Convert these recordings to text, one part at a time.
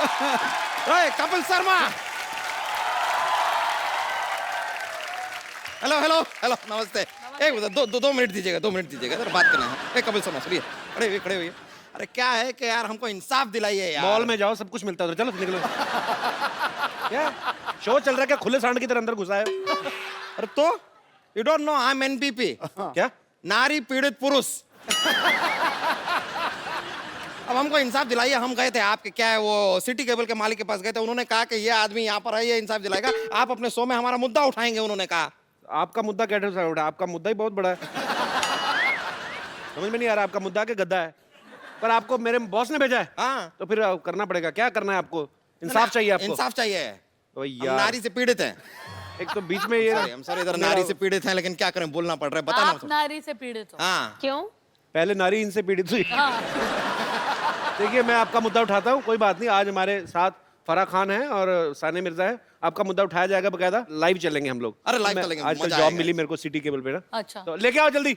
ओए Kapil Sharma. Hello hello hello नमस्ते। एक दो मिनट दीजिएगा, 2 मिनट दीजिएगा, जरा बात करना है। कपिल शर्मा सुनिए, खड़े हुए। अरे क्या है कि यार हमको इंसाफ दिलाइए यार। मॉल में जाओ, सब कुछ मिलता है, चलो निकलो। क्या शो चल रहा है क्या? खुले सांड की तरह अंदर घुसा है। अरे तो you don't know I am NPP. क्या? नारी पीड़ित पुरुष। अब हमको इंसाफ दिलाइए। हम गए थे आपके क्या है वो सिटी केबल के मालिक के पास गए थे, उन्होंने कहा कि ये आदमी यहाँ पर है, ये इंसाफ दिलाएगा, आप अपने शो में हमारा मुद्दा उठाएंगे, उन्होंने कहा। आपका मुद्दा क्या उठा? आपका मुद्दा ही बहुत बड़ा है। समझ में नहीं आ रहा आपका मुद्दा के गद्दा है, पर आपको मेरे बॉस ने भेजा है। हाँ तो फिर करना पड़ेगा। क्या करना है आपको? इंसाफ चाहिए आपको? इंसाफ चाहिए। तो हम यार नारी से पीड़ित हैं। एक तो बीच में ये हम सॉरी इधर नारी से पीड़ित हैं, लेकिन क्या करें, बोलना पड़ रहा है, बताना। आप नारी से पीड़ित हो? हाँ क्यों? पहले नारी इनसे पीड़ित हुई। हाँ। देखिए मैं आपका मुद्दा उठाता हूँ, कोई बात नहीं। आज हमारे साथ फराह खान है और सानिया मिर्जा है। आपका मुद्दा उठाया जाएगा, बकायदा लाइव चलेंगे हम लोग। अरे लाइव चलेंगे, आजकल मजा जॉब आएगा। मिली मेरे को सिटी केबल पे ना। अच्छा। तो लेके आओ जल्दी।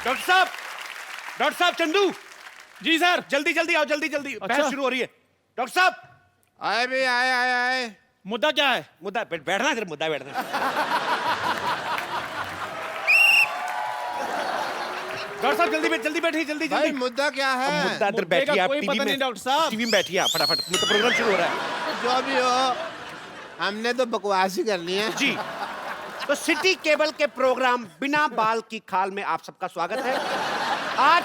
डॉक्टर साहब चंदू। जी सर। जल्दी जल्दी आओ, जल्दी जल्दी। अच्छा। बहस शुरू हो रही है। डॉक्टर साहब आए भी आए। मुद्दा क्या है? मुद्दा बैठना है, मुद्दा बैठना। डॉक्टर साहब जल्दी बैठिए, जल्दी भाई जल्दी। मुद्दा क्या है? मुद्दा अंदर मुद्दे का बैठिए आप। कोई पता नहीं डॉक्टर साहब। टीवी में बैठिए आप फटाफट, मतलब प्रोग्राम शुरू हो रहा है। जो भी हो, हमने तो बकवास ही करनी है। जी तो सिटी केबल के प्रोग्राम बिना बाल की खाल में आप सबका स्वागत है। आज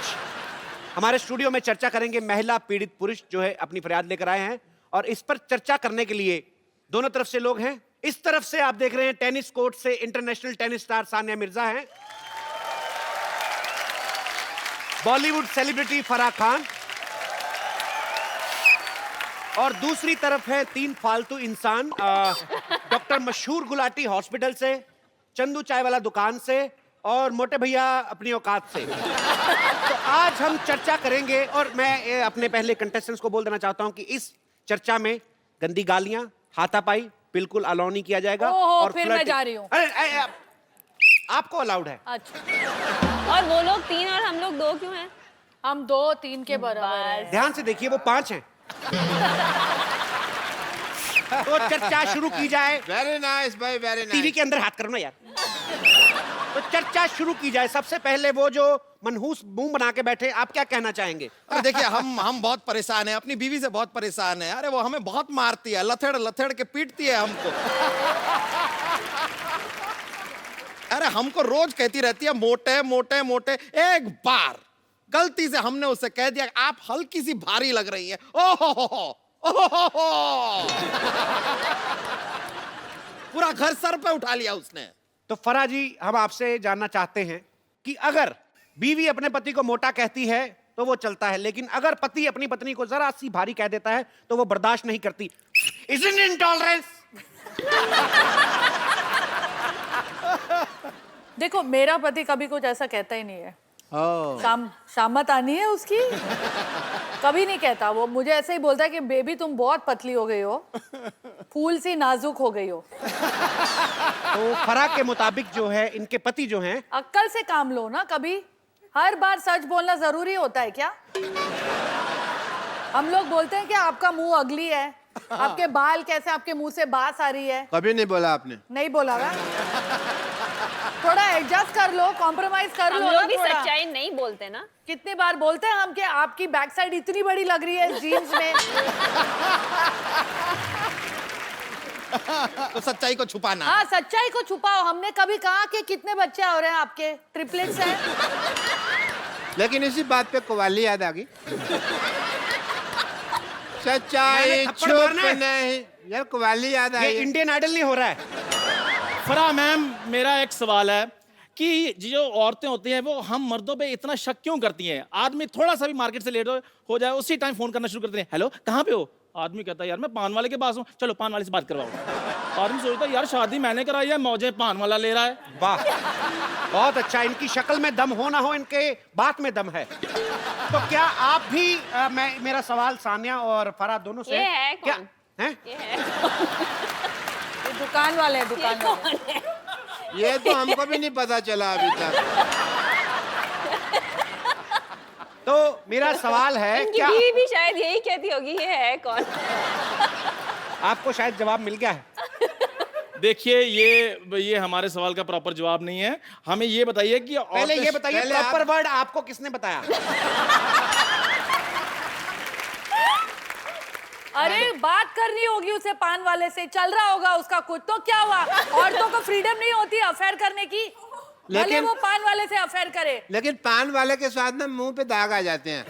हमारे स्टूडियो में चर्चा करेंगे महिला पीड़ित पुरुष जो है अपनी फरियाद लेकर आए हैं, और इस पर चर्चा करने के लिए दोनों तरफ से लोग हैं। इस तरफ से आप देख रहे हैं टेनिस कोर्ट से international tennis star Sania Mirza हैं, बॉलीवुड सेलिब्रिटी फराह खान, और दूसरी तरफ है 3 फालतू इंसान, डॉक्टर मशहूर गुलाटी हॉस्पिटल से, चंदू चाय वाला दुकान से, और मोटे भैया अपनी औकात से। तो आज हम चर्चा करेंगे, और मैं अपने पहले कंटेस्टेंट्स को बोल देना चाहता हूं कि इस चर्चा में गंदी गालियां, हाथापाई बिल्कुल अलाउ नहीं किया जाएगा। और फिर मैं जा रही हूं। अरे आपको अलाउड है। अच्छा। और वो लोग 3 और हम लोग 2 क्यों हैं? हम 2-3 के बराबर हैं। ध्यान से देखिए, वो 5 हैं। तो चर्चा शुरू की जाए। वेरी नाइस भाई, वेरी टीवी नाइस। के अंदर हाथ करो ना यार। तो चर्चा शुरू की जाए। सबसे पहले वो जो मनहूस मुंह बना के बैठे, आप क्या कहना चाहेंगे? अरे देखिए हम बहुत परेशान हैं, अपनी बीवी से बहुत परेशान है। अरे वो हमें बहुत मारती है, लथेड़ के पीटती है हमको। अरे हमको रोज कहती रहती है मोटे मोटे मोटे। एक बार गलती से हमने उससे कह दिया आप हल्की सी भारी लग रही है, ओहो पूरा घर सर पे उठा लिया उसने। तो फराह जी, हम आपसे जानना चाहते हैं कि अगर बीवी अपने पति को मोटा कहती है तो वो चलता है, लेकिन अगर पति अपनी पत्नी को जरा सी भारी कह देता है तो वो बर्दाश्त नहीं करती। Isn't it intolerance? देखो, मेरा पति कभी कुछ ऐसा कहता ही नहीं है। शामत आनी है उसकी, कभी नहीं कहता। वो मुझे ऐसे ही बोलता है कि बेबी तुम बहुत पतली हो गई हो, फूल सी नाजुक हो गई हो। तो फराह के मुताबिक जो है, इनके पति जो हैं, अक्ल से काम लो ना। कभी हर बार सच बोलना जरूरी होता है क्या? हम लोग बोलते हैं कि आपका मुंह अगली है, आपके बाल कैसे, आपके मुंह से बास आ रही है। कभी नहीं बोला आपने। नहीं बोला ना। थोड़ा एडजस्ट कर लो, कॉम्प्रोमाइज कर हम लो लोग ना भी थोड़ा। सच्चाई नहीं बोलते ना। कितनी बार बोलते हैं हम कि आपकी बैक साइड इतनी बड़ी लग रही है जीन्स में। तो सच्चाई को छुपाना। हाँ, सच्चाई को छुपाओ। हमने कभी कहा कि कितने बच्चे हो रहे हैं आपके? ट्रिपलेट्स हैं। लेकिन इसी बात पे कव्वाली याद आ गई। सच्चाई मैंने थप्पड़ छुप मारना है। नहीं। यार कव्वाली याद ये आई। इंडियन आइडल नहीं हो रहा है। फराह मैम, मेरा एक सवाल है कि जो औरतें होती हैं वो हम मर्दों पे इतना शक क्यों करती हैं? आदमी थोड़ा सा भी मार्केट से लेट हो जाए, उसी टाइम फोन करना शुरू करते हैं, हेलो कहाँ पे हो? आदमी कहता है यार मैं पान वाले के पास हूँ, चलो पान वाले से बात करवाओ। आदमी सोचता है यार शादी मैंने कराई है, मौजे पान वाला ले रहा है। वाह, बहुत अच्छा। इनकी शक्ल में दम हो ना हो, इनके बात में दम है। तो क्या आप भी मेरा सवाल सानिया और फराह दोनों से, ये है क्या कौन? है? ये है। ये दुकान वाले हैं, दुकान वाले। ये तो हमको भी नहीं पता चला अभी तक। तो मेरा सवाल है इनकी क्या बीवी भी शायद यही कहती होगी ये है कौन। आपको शायद जवाब मिल गया है? देखिए ये हमारे सवाल का प्रॉपर जवाब नहीं है। हमें ये बताइए कि पहले ये बताइए पहले प्रॉपर वर्ड आपको किसने बताया? अरे बात करनी होगी उसे पान वाले से, चल रहा होगा उसका कुछ, तो क्या हुआ? औरतों को फ्रीडम नहीं होती अफेयर करने की? भले लेकिन- वो पान वाले से अफेयर करे। लेकिन पान वाले के साथ ना मुंह पे दाग आ जाते हैं।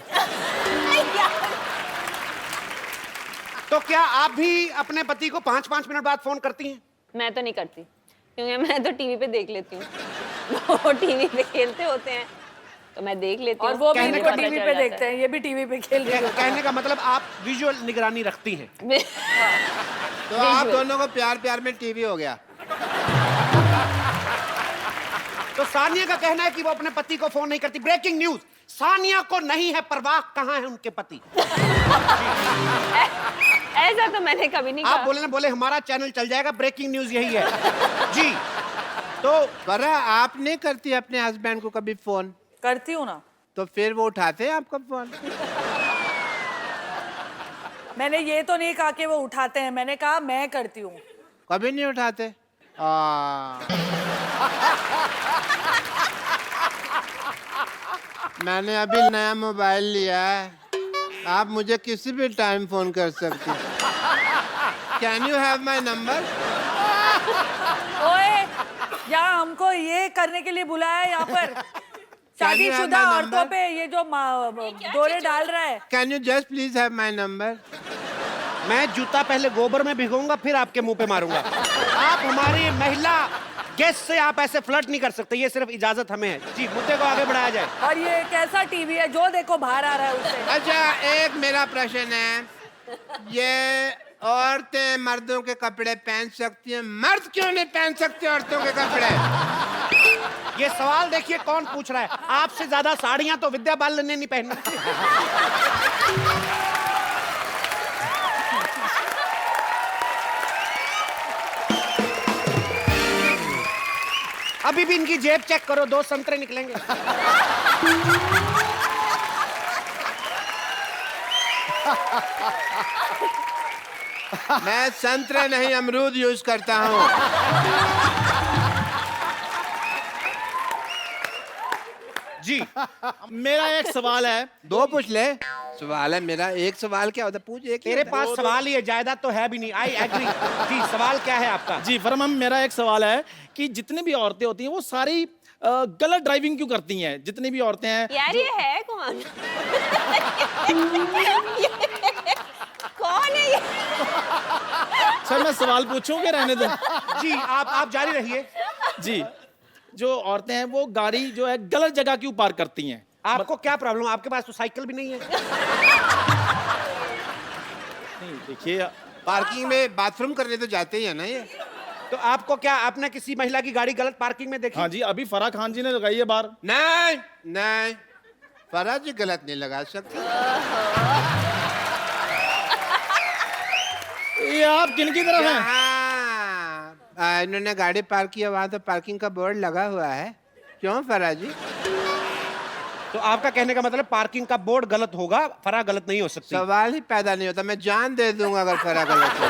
तो क्या आप भी अपने पति को 5-5 मिनट बाद फोन करती हैं? मैं तो नहीं करती क्योंकि मैं तो टीवी पे देख लेती हूँ। वो टीवी पे खेलते होते हैं तो मैं देख लेती और हूँ। वो भी कहने इनको का टीवी पे देखते हैं, ये भी टीवी पे खेल रही है। कहने का मतलब आप विजुअल निगरानी रखती हैं। तो आप दोनों को प्यार प्यार में टीवी हो गया। तो सानिया का कहना है कि वो अपने पति को फोन नहीं करती। ब्रेकिंग न्यूज, सानिया को नहीं है परवाह कहाँ है उनके पति। ऐसा तो मैंने कभी नहीं आप कहा। बोले ना बोले हमारा चैनल चल जाएगा। ब्रेकिंग न्यूज यही है जी। तो फरा आप नहीं करती अपने हस्बैंड को कभी फोन? करती हूँ ना। तो फिर वो उठाते हैं आपका फोन? मैंने ये तो नहीं कहा कि वो उठाते हैं, मैंने कहा मैं करती हूँ। कभी नहीं उठाते? मैंने अभी नया मोबाइल लिया है, आप मुझे किसी भी टाइम फोन कर सकती हैं। Can you have my number? ओए, यहाँ हमको ये करने के लिए बुलाया है यहाँ पर? शादीशुदा my औरतों number? पे ये जो दौरे डाल रहा है। Can you just please have my number? मैं जूता पहले गोबर में भिगोऊंगा फिर आपके मुंह पे मारूंगा। आप हमारी महिला गेस्ट से आप ऐसे फ्लर्ट नहीं कर सकते, ये सिर्फ इजाजत हमें है जी। मुद्दे को आगे बढ़ाया जाए। और ये कैसा टीवी है जो देखो बाहर आ रहा है उससे? अच्छा, एक मेरा प्रश्न है, ये औरतें मर्दों के कपड़े पहन सकती हैं, मर्द क्यों नहीं पहन सकते औरतों के कपड़े? ये सवाल देखिए कौन पूछ रहा है। आपसे ज्यादा साड़ियां तो विद्या बालन ने नहीं पहनी। अभी भी इनकी जेब चेक करो, 2 संतरे निकलेंगे। मैं संतरे नहीं अमरूद यूज करता हूँ। जी मेरा एक सवाल है। 2 पूछ ले। सवाल है मेरा, एक सवाल क्या होता है? पूछ एक ही तेरे होता है। पास सवाल ही है, जायदाद तो है भी नहीं। आई एग्री जी। सवाल क्या है आपका? जी फरमान, मेरा एक सवाल है कि जितनी भी औरतें होती हैं वो सारी गलत ड्राइविंग क्यों करती हैं? जितनी भी औरतें हैं। यार ये है कौन? कौन है ये? सर मैं सवाल पूछूं कि रहने दो? जी आप जारी रहिए। जी, जो औरतें हैं वो गाड़ी जो है गलत जगह क्यों पार्क करती हैं? आपको क्या प्रॉब्लम? आपके पास तो साइकिल भी नहीं है। नहीं देखिए, पार्किंग में बाथरूम करने तो जाते ही है ना ये। तो आपको क्या, आपने किसी महिला की गाड़ी गलत पार्किंग में देखी? हाँ जी, अभी फराह खान जी ने लगाई है बार। नहीं नहीं, फराज जी गलत नहीं लगा सकती। ये आप किन की तरफ हैं? हाँ, इन्होंने गाड़ी पार्क किया, वहां तो पार्किंग का बोर्ड लगा हुआ है। क्यों फराज जी? तो आपका कहने का मतलब पार्किंग का बोर्ड गलत होगा, फरा गलत नहीं हो सकती। सवाल ही पैदा नहीं होता। मैं जान दे दूंगा अगर फरा गलत हो।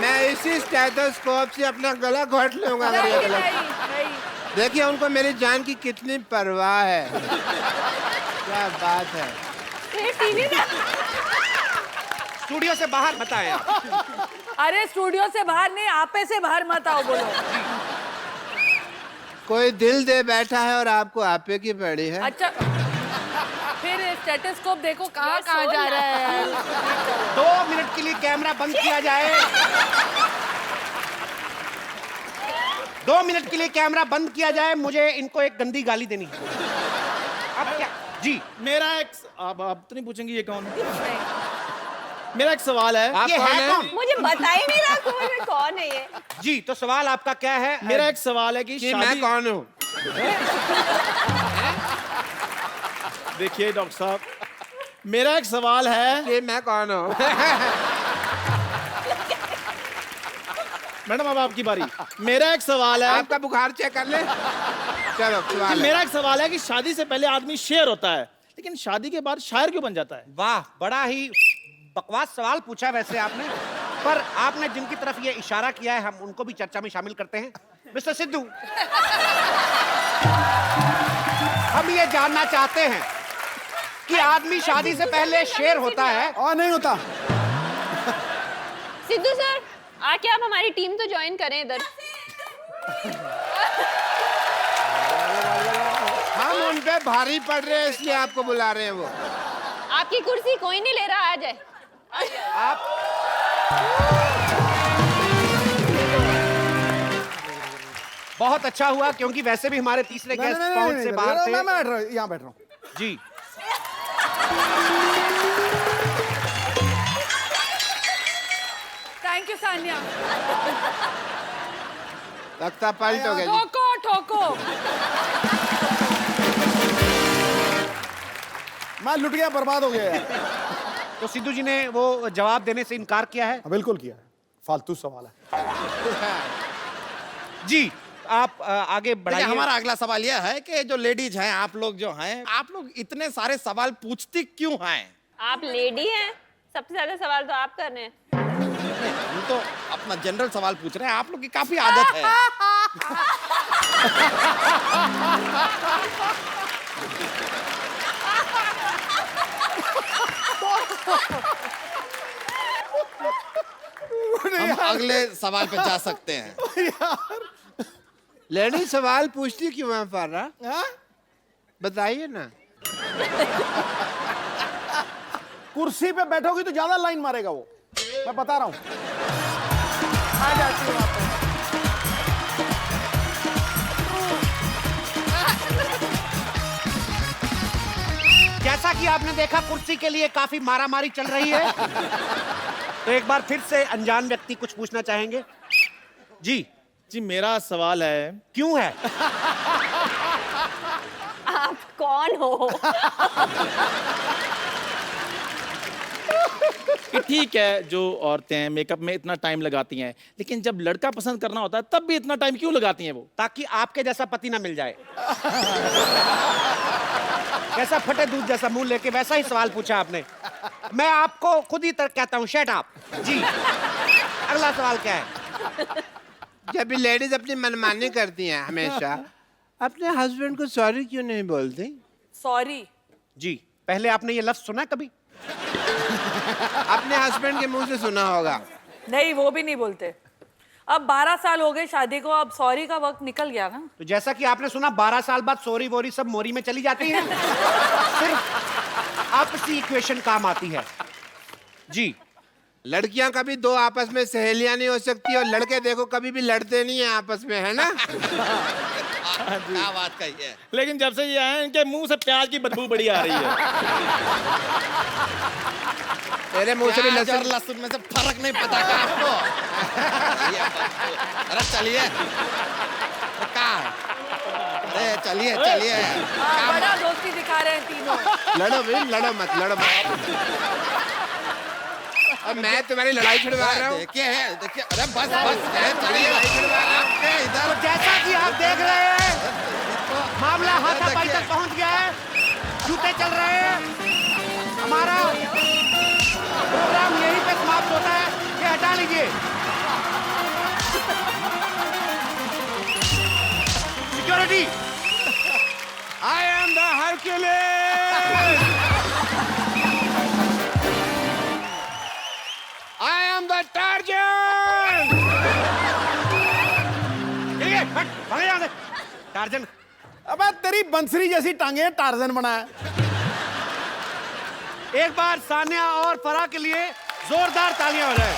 मैं इसी स्टेथोस्कोप से अपना गला घोट लूंगा अगर ये नहीं, गलत। नहीं, नहीं। देखिए उनको मेरी जान की कितनी परवाह है। क्या बात है। ये टीवी में स्टूडियो से बाहर बताएं आप। अरे स्टूडियो से बाहर नहीं, आपे से बाहर मत आओ। बोलो। कोई दिल दे बैठा है और आपको आपे की पड़ी है। अच्छा, फिर स्टेथोस्कोप देखो कहाँ यार, कहाँ सो जा ना। रहा है। 2 मिनट के लिए कैमरा बंद किया जाए। 2 मिनट के लिए कैमरा बंद किया जाए। मुझे इनको एक गंदी गाली देनी है। अब क्या जी? मेरा एक आप तो नहीं पूछेंगे ये कौन है? मेरा एक सवाल है। आप ये कौन है है? कौन? मुझे बता ही नहीं रहा कौन है ये। जी तो सवाल आपका क्या है? मेरा एक सवाल है कि कि मैं शादी, कौन हूँ? देखिए डॉक्टर साहब, मेरा एक सवाल है। कि मैं कौन हूँ? मैडम अब आपकी बारी। मेरा एक सवाल है। आपका बुखार चेक कर ले। चलो जी, सवाल है। मेरा एक सवाल है कि शादी से पहले आदमी शेर होता है, लेकिन शादी के बाद शायर क्यों बन जाता है? वाह, बड़ा ही बकवास सवाल पूछा वैसे आपने, पर आपने जिनकी तरफ ये इशारा किया है हम उनको भी चर्चा में शामिल करते हैं। मिस्टर सिद्धू, हम ये जानना चाहते हैं कि आदमी शादी से पहले शेर होता है और नहीं होता। सिद्धू सर, आके आप हमारी टीम तो ज्वाइन करें इधर। हम उन पे भारी पड़ रहे हैं इसलिए आपको बुला रहे हैं वो। आपकी कुर्सी कोई नहीं ले रहा, आ जाए। आप। बहुत अच्छा हुआ क्योंकि वैसे भी हमारे तीसरे नहीं, गेस्ट नहीं, पहुंच नहीं, से नहीं, बाहर मैं थे। बैठ रहा हूँ, यहाँ बैठ रहा हूँ। जी, थैंक यू सानिया। लगता पलट हो गया जी। ठोको ठोको। मैं लुट गया, बर्बाद हो गया यार। तो सिद्धू जी ने वो जवाब देने से इनकार किया है। बिल्कुल किया है, फालतू सवाल है। जी, आप आगे देखिए, बढ़ाइए। हमारा अगला सवाल यह है कि जो लेडीज हैं, आप लोग जो हैं, आप लोग इतने सारे सवाल पूछती क्यों हैं? आप लेडी हैं, सबसे ज्यादा सवाल तो आप कर रहे हैं। हम तो अपना जनरल सवाल पूछ रहे हैं, आप लोग की काफी आदत है। हम अगले सवाल पे जा सकते हैं। लेडी सवाल पूछती क्यों है फारा? हाँ? बताइए ना। कुर्सी पे बैठोगी तो ज्यादा लाइन मारेगा वो, मैं बता रहा हूँ। आ जाती हूँ वापस। जैसा कि आपने देखा कुर्सी के लिए काफी मारामारी चल रही है, तो एक बार फिर से अनजान व्यक्ति कुछ पूछना चाहेंगे। जी, जी, मेरा सवाल है क्यों है? आप कौन हो? कि ठीक है, जो औरतें मेकअप में इतना टाइम लगाती हैं, लेकिन जब लड़का पसंद करना होता है तब भी इतना टाइम क्यों लगाती हैं वो? ताकि आपके जैसा पति ना मिल जाए। कैसा फटे दूध जैसा मुंह लेके वैसा ही सवाल पूछा आपने। मैं आपको खुद ही तक कहता हूँ, शट अप। जी, अगला सवाल क्या है? जब भी लेडीज अपनी मनमानी करती हैं हमेशा, अपने हस्बैंड को सॉरी क्यों नहीं बोलती? सॉरी। जी, पहले आपने ये लफ्ज सुना कभी? अपने हस्बैंड के मुंह से सुना होगा। नहीं, वो भी नहीं बोलते। अब 12 साल हो गए शादी को, अब सॉरी का वक्त निकल गया ना। तो जैसा कि आपने सुना 12 साल बाद सोरी वोरी सब मोरी में चली जाती हैं। सिर्फ आपसी इक्वेशन काम आती है। जी, लड़कियां कभी दो आपस में सहेलियां नहीं हो सकती, और लड़के देखो कभी भी लड़ते नहीं है आपस में, है ना? क्या बात कही है। लेकिन जब से ये आए इनके मुंह से प्याज की बदबू बड़ी आ रही है। तेरे मुंह से भी प्याज और लहसुन। लहसुन में से फर्क नहीं पता क्या आपको? अरे चलिए, कहाँ? अरे चलिए चलिए। हाँ, बड़ा दोस्ती दिखा रहे हैं तीनों। लड़ो भाई, लड़ो मत, लड़ो मत। अब मैं तुम्हारी लड़ाई छुड़वा रहा हूँ। देखिए, अरे बस चलिए, आपके इधर। तो जैसा कि आप देख रहे हैं मामला हाथापाई तक पहुंच गया है, जूते चल रहे हैं। हमारा प्रोग्राम यहीं पे समाप्त होता है, ये हटा लीजिए। Security, I am the Hercules! I am the Tarzan! ठीक है, हट, भागे यहाँ से। टार्जन, अबे तेरी बंसरी जैसी टांगे टार्जन बना है। एक बार सानिया और फराह के लिए जोरदार तालियां हो जाए।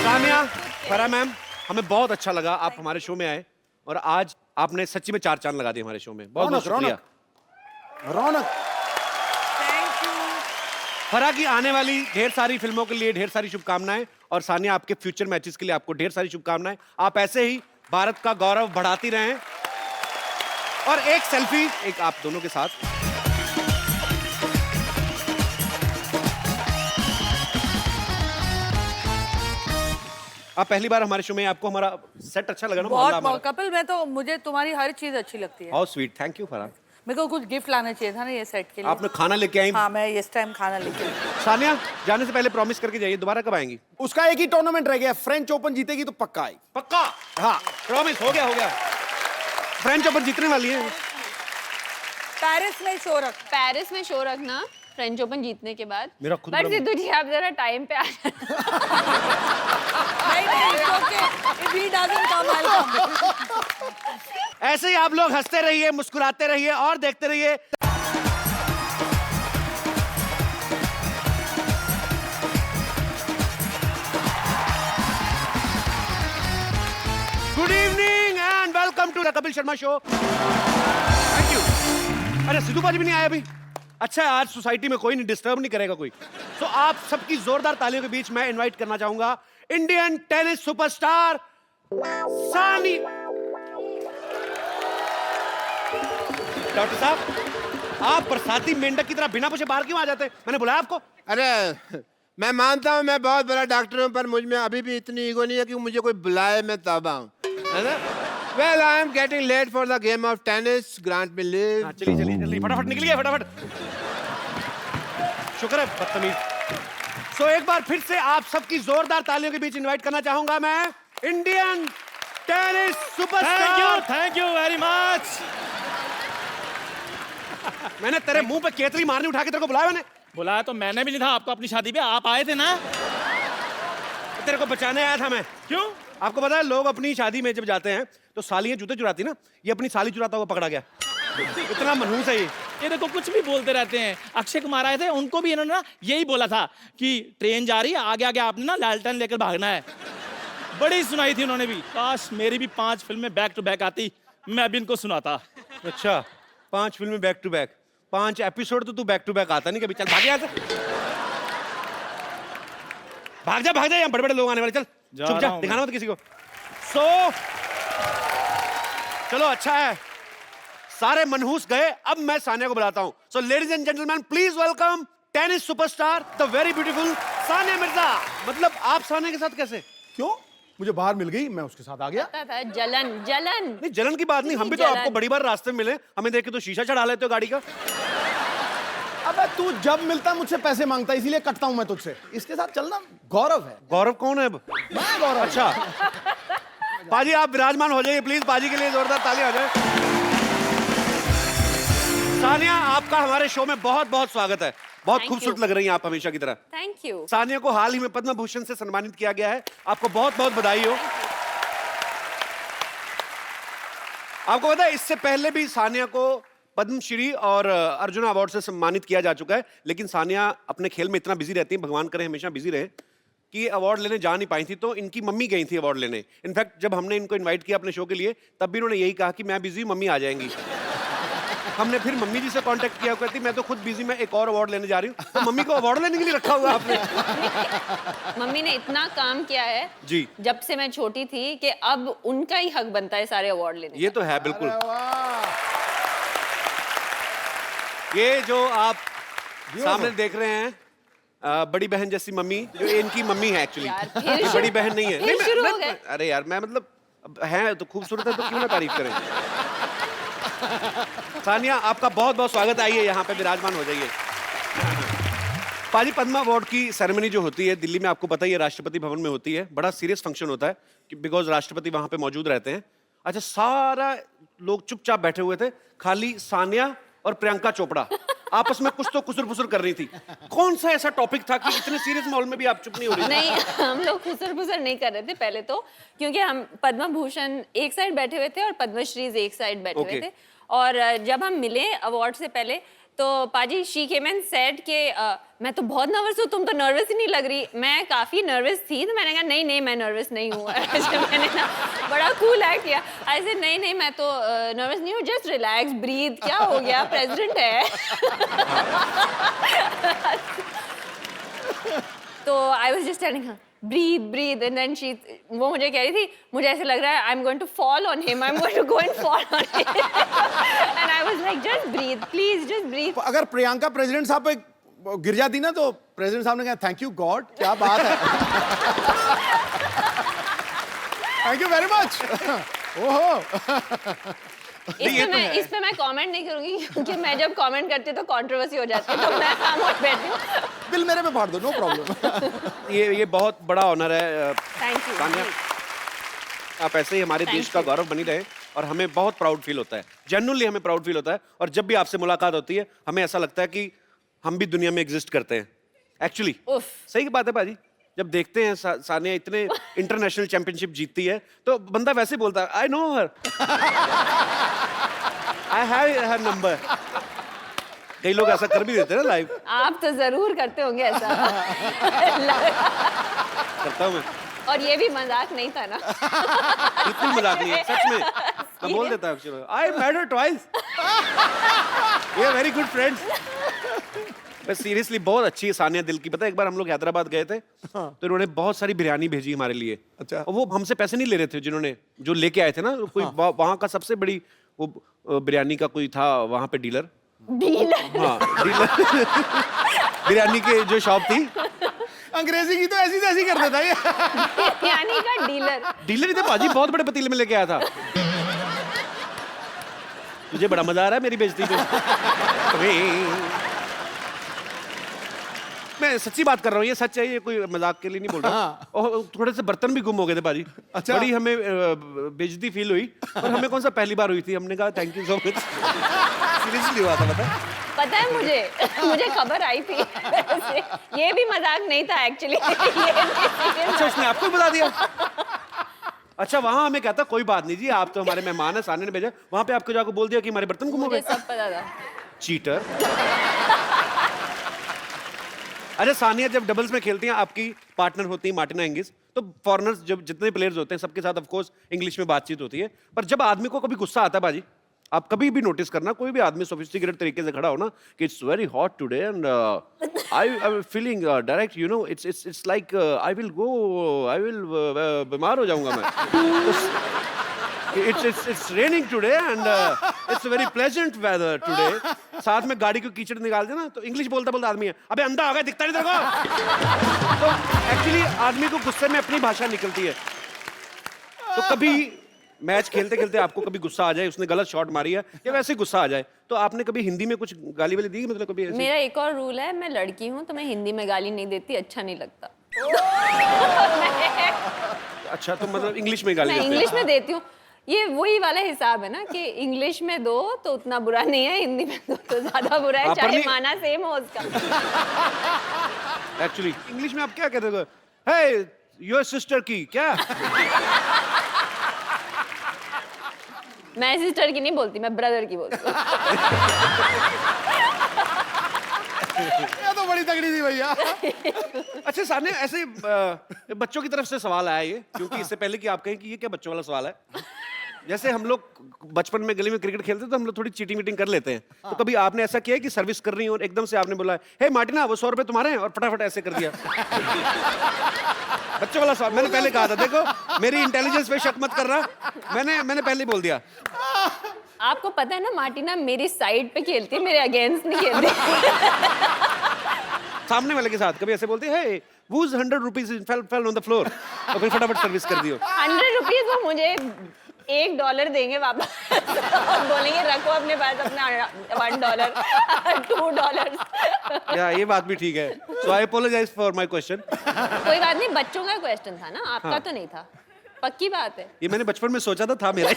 सानिया, फराह मैम, हमें बहुत अच्छा लगा आप हमारे शो में आए, और आज आपने सच्ची में 4 चांद लगा दिए हमारे शो में। बहुत बहुत शुक्रिया। रौनक। Thank you. फराह की आने वाली ढेर सारी फिल्मों के लिए ढेर सारी शुभकामनाएं, और सानिया आपके फ्यूचर मैचेस के लिए आपको ढेर सारी शुभकामनाएं। आप ऐसे ही भारत का गौरव बढ़ाती रहें। और एक सेल्फी एक आप दोनों के साथ। आप पहली बार हमारे शो में, आपको हमारा सेट अच्छा लगा ना? मोहल्ला बहुत हमारा। कपिल, मैं तो मुझे तुम्हारी हर चीज अच्छी लगती है। How sweet, thank you Farhan. मेरे को कुछ गिफ्ट लाना चाहिए था ना ये सेट के लिए। आपने खाना लेके आई। हाँ, मैं इस टाइम खाना लेके आई। सानिया, जाने से पहले प्रॉमिस करके जाइए, दोबारा कब आएंगी? उसका एक ही टूर्नामेंट रह गया, फ्रेंच ओपन जीतेगी तो पक्का आएगी। पक्का? हाँ, प्रॉमिस हो गया, हो गया। फ्रेंच ओपन जीतने वाली है। पेरिस में शो रख। पेरिस में शो रखना फ्रेंच ओपन जीतने के बाद। मेरा खुद बट बड़ा- सिद्धू जी आप जरा टाइम पे आ जाना। नहीं, it's okay. If he doesn't come, I'll come. ऐसे ही आप लोग हंसते रहिए, मुस्कुराते रहिए और देखते रहिए। Good evening and welcome to the Kapil Sharma show. Thank you. अरे सिद्धू पाजी भी नहीं आए अभी? अच्छा है, आज सोसाइटी में कोई नहीं, डिस्टर्ब नहीं करेगा कोई। तो आप सबकी जोरदार तालियों के बीच मैं इनवाइट करना चाहूंगा इंडियन टेनिस सुपरस्टार सानी। डॉक्टर साहब, आप बरसाती मेंढक की तरह बिना पूछे बाहर क्यों आ जाते? मैंने बुलाया आपको? अरे मैं मानता हूँ मैं बहुत बड़ा डॉक्टर हूँ, पर मुझ में अभी भी इतनी ईगो नहीं है कि मुझे कोई बुलाए मैं तब आऊँ, है ना? Well, I am getting late for the game of tennis. Grant me leave. हाँ, चलिए चलिए जल्दी, फटाफट निकलिए, फटाफट। शुक्र है, बदतमीज। सो एक बार फिर से आप सबकी जोरदार तालियों के बीच इनवाइट करना चाहूंगा मैं Indian tennis superstar. Thank you very much. मैंने तेरे मुंह पे केतली मारनी उठा के तेरे को बुलाया मैंने। बुलाया तो मैंने भी नहीं था आपको, अपनी शादी पे आप आए थे ना। तेरे को बचाने आया था मैं। क्यों? आपको पता है लोग अपनी शादी में जब जाते हैं तो सालियां जूते चुराती ना, ये अपनी साली चुराता हुआ पकड़ा गया। इतना मनहूस है ये देखो कुछ भी बोलते रहते हैं। अक्षय कुमार आए थे, उनको भी इन्होंने ना यही बोला था कि ट्रेन जा रही है, आगे आगे आपने ना लालटेन लेकर भागना है। बड़ी सुनाई थी उन्होंने भी। काश मेरी भी 5 फिल्में बैक टू बैक आती, मैं भी इनको सुनाता। अच्छा, 5 फिल्में बैक टू बैक, 5 एपिसोड तो तू बैक टू बैक आता नहीं कभी। चल भाग यहाँ से, भाग जा, यहाँ बड़े बड़े लोग आने वाले। चल जा चुप रहा जा, हूं दिखाना मत किसी को। चलो अच्छा है, सारे मनहूस गए, अब मैं सानिया को बुलाता हूं। So ladies and gentleman, please welcome tennis superstar the very beautiful Sania Mirza. मतलब आप सानिया के साथ कैसे? क्यों? मुझे बाहर मिल गई, मैं उसके साथ आ गया। पता था, जलन जलन। नहीं, जलन की बात नहीं, हम भी तो जलन। आपको बड़ी बार रास्ते में मिले, हमें देख के तो शीशा चढ़ा लेते हो गाड़ी का। अबे तू जब मिलता मुझसे पैसे मांगता, इसीलिए कटता हूं मैं तुझसे। इसके साथ चलना गौरव है। गौरव कौन है अब? मैं गौरव। अच्छा, पाजी आप विराजमान हो जाइए प्लीज, पाजी के लिए जोरदार ताली हो जाए। सानिया, आपका हमारे शो में बहुत बहुत स्वागत है। बहुत Thank खूबसूरत you. लग रही हैं आप हमेशा की तरह। Thank you. सानिया को हाल ही में पद्म भूषण से सम्मानित किया गया है, आपको बहुत बहुत बधाई हो। आपको पता है इससे पहले भी सानिया को पद्मश्री और अर्जुन अवार्ड से सम्मानित किया जा चुका है, लेकिन सानिया अपने खेल में इतना बिजी रहती है, भगवान करे हमेशा बिजी रहे, कि अवार्ड लेने जा नहीं पाई थी। तो इनकी मम्मी गई थी अवार्ड लेने। इनफैक्ट जब हमने इनको इनवाइट किया अपने शो के लिए, तब भी इन्होंने यही कहा कि मैं बिजी, मम्मी आ जाएंगी। हमने फिर मम्मी जी से कांटेक्ट किया, कहती मैं तो खुद बिजी, मैं एक और अवार्ड लेने जा रही हूँ। तो मम्मी को अवार्ड लेने के लिए रखा हुआ आपने? मम्मी ने इतना काम किया है जी, जब से मैं छोटी थी कि अब उनका ही हक बनता है सारे अवार्ड लेने ये तो है बिल्कुल। ये जो आप सामने देख रहे हैं, बड़ी बहन जैसी मम्मी, जो इनकी मम्मी है एक्चुअली। यार, फिर ये शुरू- बड़ी बहन नहीं है। फिर नहीं, मैं- शुरू हो मैं- गए। अरे यार, मैं मतलब अब है तो खूबसूरत है तो क्यों ना तारीफ करें। सानिया, आपका बहुत बहुत स्वागत है, आइए यहाँ पे विराजमान हो जाइए। पाजी, पद्मा अवार्ड की सेरेमनी जो होती है दिल्ली में, आपको पता ही है, राष्ट्रपति भवन में होती है। बड़ा सीरियस फंक्शन होता है, बिकॉज राष्ट्रपति वहां पे मौजूद रहते हैं। अच्छा, सारा लोग चुपचाप बैठे हुए थे, खाली सानिया और प्रियंका चोपड़ा आपस में कुछ तो कुसुर-पुसुर कर रही थी। कौन सा ऐसा टॉपिक था कि इतने सीरियस माहौल में भी आप चुप नहीं हो रही थी? नहीं, हम लोग खुसर-फुसर नहीं कर रहे थे पहले तो, क्योंकि हम पद्म भूषण एक साइड बैठे हुए थे और पद्मश्री एक साइड बैठे हुए Okay. थे। और जब हम मिले अवार्ड से पहले, तो पाजी शी केम एंड सेड के मैं तो बहुत नर्वस हूँ, तुम तो नर्वस ही नहीं लग रही। मैं काफी नर्वस थी, तो मैंने कहा नहीं नहीं मैं नर्वस नहीं हूँ। ऐसे मैंने ना बड़ा कूल एक्ट किया। ऐसे नहीं नहीं मैं तो नर्वस नहीं हूँ, जस्ट रिलैक्स, ब्रीथ, क्या हो गया, प्रेसिडेंट है। तो I was just telling her breathe breathe, and then she, वो मुझे कह रही थी मुझे ऐसे लग रहा है I am going to fall on him, I am going to go and fall on him, and I was like just breathe please, just breathe. अगर प्रियंका प्रेसिडेंट साहब पे गिर जाती ना, तो प्रेसिडेंट साहब ने कहा थैंक यू गॉड, क्या बात है। Thank you very much. ओहो, इस पे मैं कमेंट नहीं करूंगी क्योंकि मैं जब कमेंट करती हूँ तो कंट्रोवर्सी हो जाती है, तो मैं खामोश बैठती हूँ। बिल मेरे पे फाड़ दो, नो प्रॉब्लम। ये बहुत बड़ा ऑनर है थैंक यू। सानिया, आप ऐसे ही हमारे देश का गौरव बनी रहे और हमें बहुत प्राउड फील होता है, जेन्युइनली हमें प्राउड फील होता है। और जब भी आपसे मुलाकात होती है हमें ऐसा लगता है कि हम भी दुनिया में एग्जिस्ट करते हैं एक्चुअली। उफ। सही की बात है बाजी, जब देखते हैं सानिया इतने इंटरनेशनल चैंपियनशिप जीतती है तो बंदा वैसे बोलता है I know her, I have her number. कई लोग ऐसा कर भी देते हैं ना लाइव। आप तो जरूर करते होंगे ऐसा। करता हूँ मैं, और ये भी मजाक नहीं था ना? बिल्कुल मजाक नहीं है, सच में मैं बोल देता हूँ actually. I met her twice, we are very good friends. बस सीरियसली बहुत अच्छी है सानिया दिल की। पता है एक बार हम लोग हैदराबाद गए थे तो इन्होंने बहुत सारी बिरयानी भेजी हमारे लिए। अच्छा। और वो हमसे पैसे नहीं ले रहे थे, जिन्होंने जो लेके आए थे ना, कोई वहाँ का सबसे बड़ी वो बिरयानी का कोई था वहाँ पे डीलर। हाँ डीलर बिरयानी के जो शॉप थी। अंग्रेजी की तो ऐसी तैसी कर देता है ये। बिरयानी का डीलर ही थे बाजी, बहुत बड़े पतीले में लेके आया था। तुझे बड़ा मजा आ रहा है मेरी बेइज्जती पे? मैं सच्ची बात कर रहा हूँ, ये सच है, ये कोई मजाक के लिए नहीं बोल रहा। और थोड़े से बर्तन भी गुम हो गए थे बाजी। अच्छा। बड़ी हमें बेइज्जती फील हुई, और हमें कौन सा पहली बार हुई थी। हमने कहा thank you so much. Seriously हुआ था पता है मुझे खबर आई थी। ये भी मजाक नहीं था एक्चुअली। अच्छा उसने आपको बता दिया? अच्छा वहां हमें कहता कोई बात नहीं जी, आप तो हमारे मेहमान है, सानिया ने भेजा। वहां पे आपको जाकर बोल दिया कि हमारे बर्तन गुम हो मुझे गए। सब पता था। चीटर। अच्छा सानिया जब डबल्स में खेलती हैं, आपकी पार्टनर होती है मार्टिना हिंगिस, तो फॉरेनर्स जब जितने प्लेयर्स होते हैं सबके साथ ऑफ कोर्स इंग्लिश में बातचीत होती है। पर जब आदमी को कभी गुस्सा आता है बाजी, आप कभी भी नोटिस करना, कोई भी आदमी सोफिस्टिकेटेड तरीके से खड़ा हो ना कि it's very hot today and I am feeling direct you know it's like I will बीमार हो जाऊंगा मैं। It's raining today and it's a very pleasant weather today. साथ में गाड़ी को कीचड़ निकाल देना तो इंग्लिश बोलता बोलता आदमी है, अबे अंधा हो गया दिखता नहीं तेरे को। तो एक्चुअली आदमी को गुस्से में अपनी भाषा निकलती है। तो कभी मैच खेलते खेलते आपको कभी गुस्सा आ जाए, उसने गलत शॉट मारी है या वैसे ही गुस्सा आ जाए, तो आपने कभी हिंदी में कुछ गाली वाली दी? मतलब कभी ऐसे? मेरा एक और रूल है, मैं लड़की हूँ तो मैं हिंदी में गाली नहीं देती, अच्छा नहीं लगता। अच्छा तो मतलब इंग्लिश में गाली मैं देते हैं? इंग्लिश में देती हूँ। ये वही वाला हिसाब है ना कि इंग्लिश में दो तो उतना बुरा नहीं है, हिंदी में दो तो ज्यादा बुरा है, चाहे माना सेम हो उसका। एक्चुअली इंग्लिश में आप क्या कहते हो? हे योर सिस्टर की क्या? मैं सिस्टर की नहीं बोलती, मैं ब्रदर की बोलती हूँ। ये तो बड़ी तगड़ी थी भैया। अच्छा सानिया ऐसे बच्चों की तरफ से सवाल आया ये, क्योंकि इससे पहले कि आप कहें कि ये क्या बच्चों वाला सवाल है। जैसे हम लोग बचपन में गली में क्रिकेट खेलते तो हम लोग थोड़ी चीटिंग वीटिंग कर लेते हैं। तो कभी आपने ऐसा किया कि सर्विस कर रही हो और एकदम से आपने बोला हे मार्टिना वो 100 रुपए तुम्हारे हैं, और फटाफट ऐसे कर दिया? बच्चों वाला सवाल। मैंने पहले कहा था, देखो मेरी इंटेलिजेंस पे शक मत कर रहा, मैंने पहले ही बोल दिया। आपको पता है ना मार्टिना मेरी साइड पे खेलती है, मेरे अगेंस्ट नहीं खेलती। सामने वाले के साथ कभी ऐसे बोलते हैं हे whose 100 rupees fell on the floor, और फिर फटाफट सर्विस कर दियो। 100 रुपीज वो मुझे $1 देंगे वापस और बोलेंगे रखो अपने पास अपना $1 $2। या ये बात भी ठीक है। So I apologize for my question। कोई बात नहीं, बच्चों का क्वेश्चन था ना, आपका तो नहीं था, पक्की बात है। ये मैंने बचपन में सोचा था मेरा।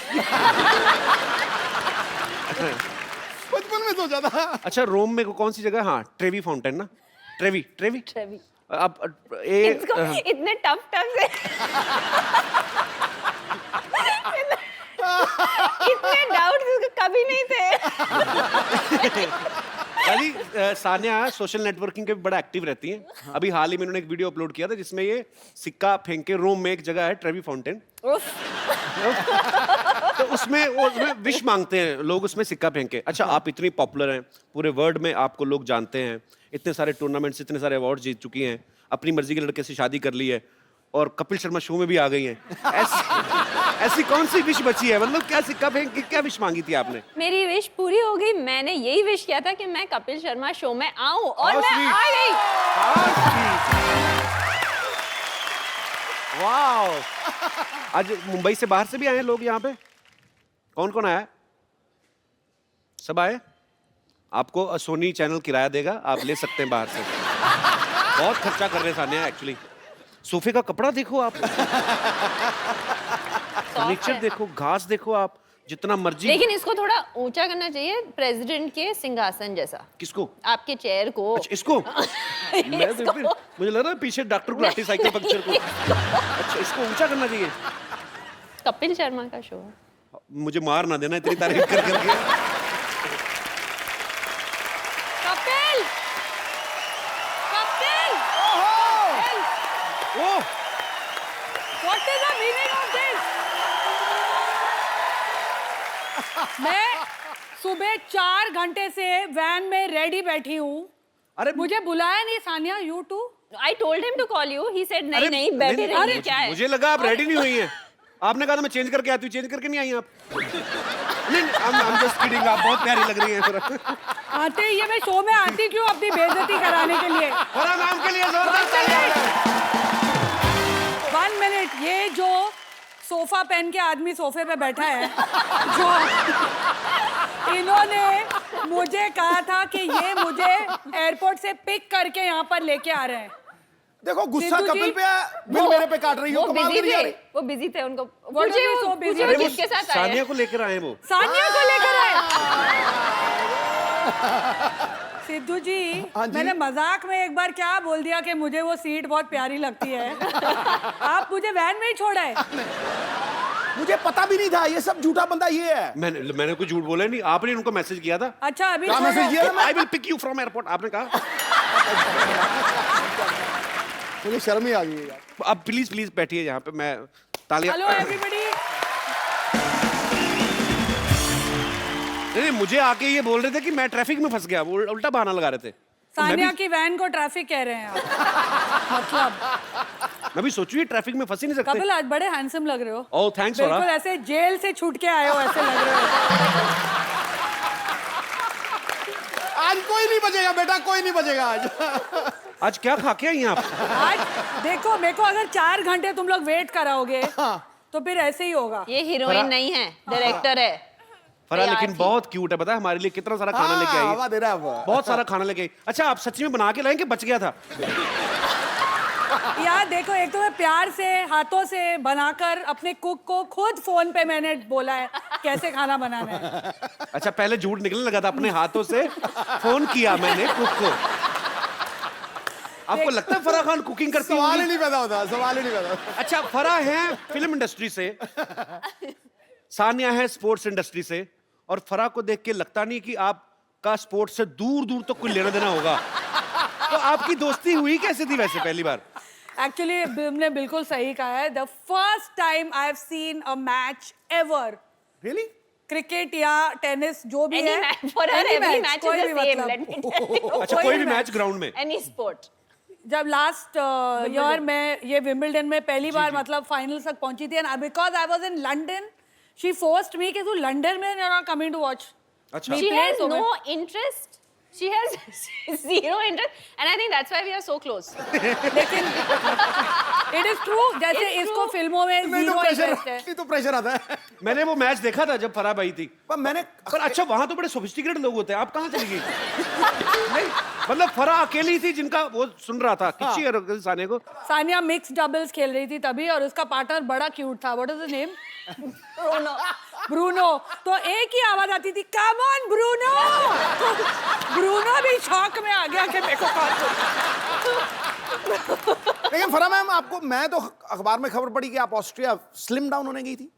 बचपन में सोचा था। अच्छा रोम में कौन सी जगह? हाँ ट्रेवी फाउंटेन ना, ट्रेवी। ट्रेवी। आप इसको इतने टफ से इतने डाउट कभी नहीं थे। यानी सानिया सोशल नेटवर्किंग के भी बड़ा एक्टिव रहती हैं। अभी हाल ही में उन्होंने एक वीडियो अपलोड किया था जिसमें ये सिक्का फेंक के, रोम में एक जगह है ट्रेवी फाउंटेन, तो उसमें विश मांगते हैं लोग, उसमें सिक्का फेंक के। अच्छा आप इतनी पॉपुलर हैं, पूरे वर्ल्ड में आपको लोग जानते हैं, इतने सारे टूर्नामेंट्स, इतने सारे अवार्ड जीत चुकी हैं, अपनी मर्जी के लड़के से शादी कर ली है और कपिल शर्मा शो में भी आ गई हैं। ऐसी कौन सी विश बची है? मतलब क्या सिक्का फेंक के क्या विश मांगी थी आपने? मेरी विश पूरी हो गई। मैंने यही विश किया था कि मैं कपिल शर्मा शो में आऊं और मैं आ गई। वाओ आज मुंबई से बाहर से भी आए हैं लोग यहाँ पे? कौन कौन आया है? सब आए? आपको सोनी चैनल किराया देगा, आप ले सकते हैं बाहर से। बहुत खर्चा कर रहे हैं सानिया एक्चुअली। सोफे का कपड़ा देखो आप, फर्नीचर देखो, घास देखो आप, जितना मर्जी। लेकिन इसको थोड़ा ऊंचा करना चाहिए, प्रेसिडेंट के सिंहासन जैसा। किसको? आपके चेयर को। अच्छा इसको? मैं तो फिर मुझे लग रहा है पीछे डॉक्टर गुलाटी साइकिल पंक्चर को। अच्छा इसको ऊंचा करना चाहिए। कपिल शर्मा का शो। मुझे मार ना देना इतनी तारीफ कर करके। कपिल, कपिल, ओह What is the meaning of this? मैं सुबह 4 घंटे से वैन में रेडी बैठी हूँ। अरे मुझे बुलाया नहीं Sania, you too. I told him to call you. He said नहीं अरे, नहीं बैठे नहीं, रहिए, क्या है? मुझे लगा आप रेडी नहीं हुई हैं। आपने कहा था मैं चेंज करके आती हूँ, चेंज करके नहीं आई आप। नहीं I'm just kidding, आप बहुत प्यारी लग रही हैं। आते ही ये मैं शो में आती क्यों अपनी बेइज्जती कराने के लिए? फरा मैम के लिए जोरदार तालियां। 1 मिनट, ये जो सोफा पहन के आदमी सोफे पे बैठा है, जो इन्होंने मुझे कहा था कि ये मुझे एयरपोर्ट से पिक करके यहाँ पर लेके आ रहे हैं। देखो गुस्सा सिद्धू जी, कपिल पे है, बिल मेरे पे काट रही हो, वो कमाल बिजी नहीं आ थे, रही। वो बिजी थे, उनको What पूछे are you so वो busy? पूछे वो किसके साथ आए सानिया हैं? को लेकर आए वो। सानिया को लेकर आए। सिद्धू जी, हाँ जी। मैंने मजाक में एक बार क्या बोल दिया कि मुझे वो सीट बहुत प्यारी लगती है। आप मुझे वैन में ही छोड़ा है। मुझे पता भी नहीं था, ये सब झूठा बंदा ये है। मैंने कुछ झूठ बोला नहीं, आपने उनको मैसेज किया था। अच्छा अभी क्या छोड़ो। मैसेज किया था? I will pick you from airport, आपने कहा। मुझे शर्म ही आ गई है यार। अब प्लीज प्लीज बैठिए यहाँ पे, मैं तालियां। Hello everybody. नहीं मुझे आके ये बोल रहे थे कि मैं ट्रैफिक में फंस गया, वो उल्टा बहाना लगा रहे थे। सानिया की वैन को ट्रैफिक कह रहे हैं आप। मतलब मैं भी सोचू ये ट्रैफिक में फंस ही नहीं सकते। कपिल आज बड़े हैंडसम लग रहे हो। ओह थैंक्स फॉर। बिल्कुल ऐसे जेल से छूट के आए हो ऐसे लग रहे हो। आज कोई नहीं बचेगा बेटा, कोई नहीं बचेगा आज। आज क्या खा के आई हैं आप? आज देखो मेरे को अगर 4 घंटे तुम लोग वेट कराओगे तो फिर ऐसे ही होगा। ये हीरोइन नहीं है, डायरेक्टर है। फरा लेकिन बहुत क्यूट है, पता है हमारे लिए कितना सारा खाना लेके आई हवा है। दे रहा है अब। बहुत सारा खाना लेके आई। अच्छा आप सच्ची में बना के लाएं कि बच गया था? यार देखो, एक तो मैं प्यार से हाथों से बनाकर अपने कुक को खुद फोन पे मैंने बोला है कैसे खाना बनाना है। अच्छा पहले झूठ निकलने लगा था, अपने हाथों से फोन किया मैंने कुक को। आपको लगता है फरा खान कुकिंग करती सवाल ही होंगी? नहीं पैदा होता, सवाल ही नहीं पैदा होता। अच्छा फरा है फिल्म इंडस्ट्री से, सानिया है स्पोर्ट्स इंडस्ट्री से, और फरा को देख के लगता नहीं कि आपका स्पोर्ट्स से दूर दूर तक कोई लेना देना होगा। तो आपकी दोस्ती हुई कैसे थी वैसे पहली बार? एक्चुअली तुमने बिल्कुल सही कहा है। The first time I have seen a match ever, Really? Cricket या टेनिस जो भी Any है, match for her, any every match, match कोई is भी the same, मतलब। let me tell you. अच्छा कोई कोई भी भी मैच ग्राउंड में? Any sport. जब लास्ट ईयर में ये विंबलडन में पहली बार मतलब फाइनल तक पहुंची थी, and because I was in London, she forced me कि तू लंदन में you are coming to watch. अच्छा She has no interest. She has zero interest, and I think that's why we are so close. लेकिन it is true, जैसे It's इसको true. फिल्मों में नहीं तो जीरो प्रेशर, इंटरेस्ट है। नहीं तो प्रेशर आता है। मैंने वो मैच देखा था जब फरा आई थी। पर मैंने पर अच्छा वहां तो बड़े सोफिस्टिकेटेड लोग होते हैं, आप कहाँ चली गई? नहीं मतलब फरा अकेली थी जिनका वो सुन रहा था किच्ची और सानिया को। सानिया मिक्स डबल्स खेल रही थी तभी, और उसका पार्टनर बड़ा क्यूट था। What is the name? Bruno. तो एक ही आवाज आती थी, कम ऑन ब्रूनो। ब्रूनो भी शॉक में आ गया कि मेरे को कॉल। लेकिन फरा मैम आपको, मैं तो अखबार में खबर पड़ी कि आप ऑस्ट्रिया स्लिम डाउन होने गई थी।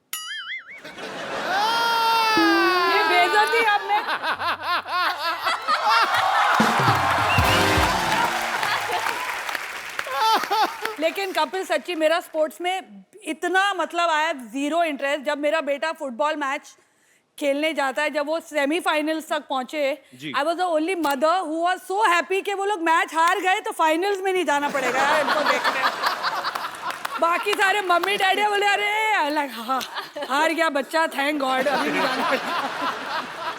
ये बेइज्जती आपने। लेकिन कपिल सच्ची मेरा स्पोर्ट्स में इतना मतलब आया जीरो इंटरेस्ट। जब मेरा बेटा फुटबॉल मैच खेलने जाता है, जब वो सेमीफाइनल्स तक पहुंचे, I was the only mother who was so happy कि वो लोग मैच हार गए तो फाइनल्स में नहीं जाना पड़ेगा यार इनको देखने। बाकी सारे मम्मी डैडी बोले अरे लाइक हाँ हार गया बच्चा, थैंक गॉड, अभी नहीं जाना पड़ेगा।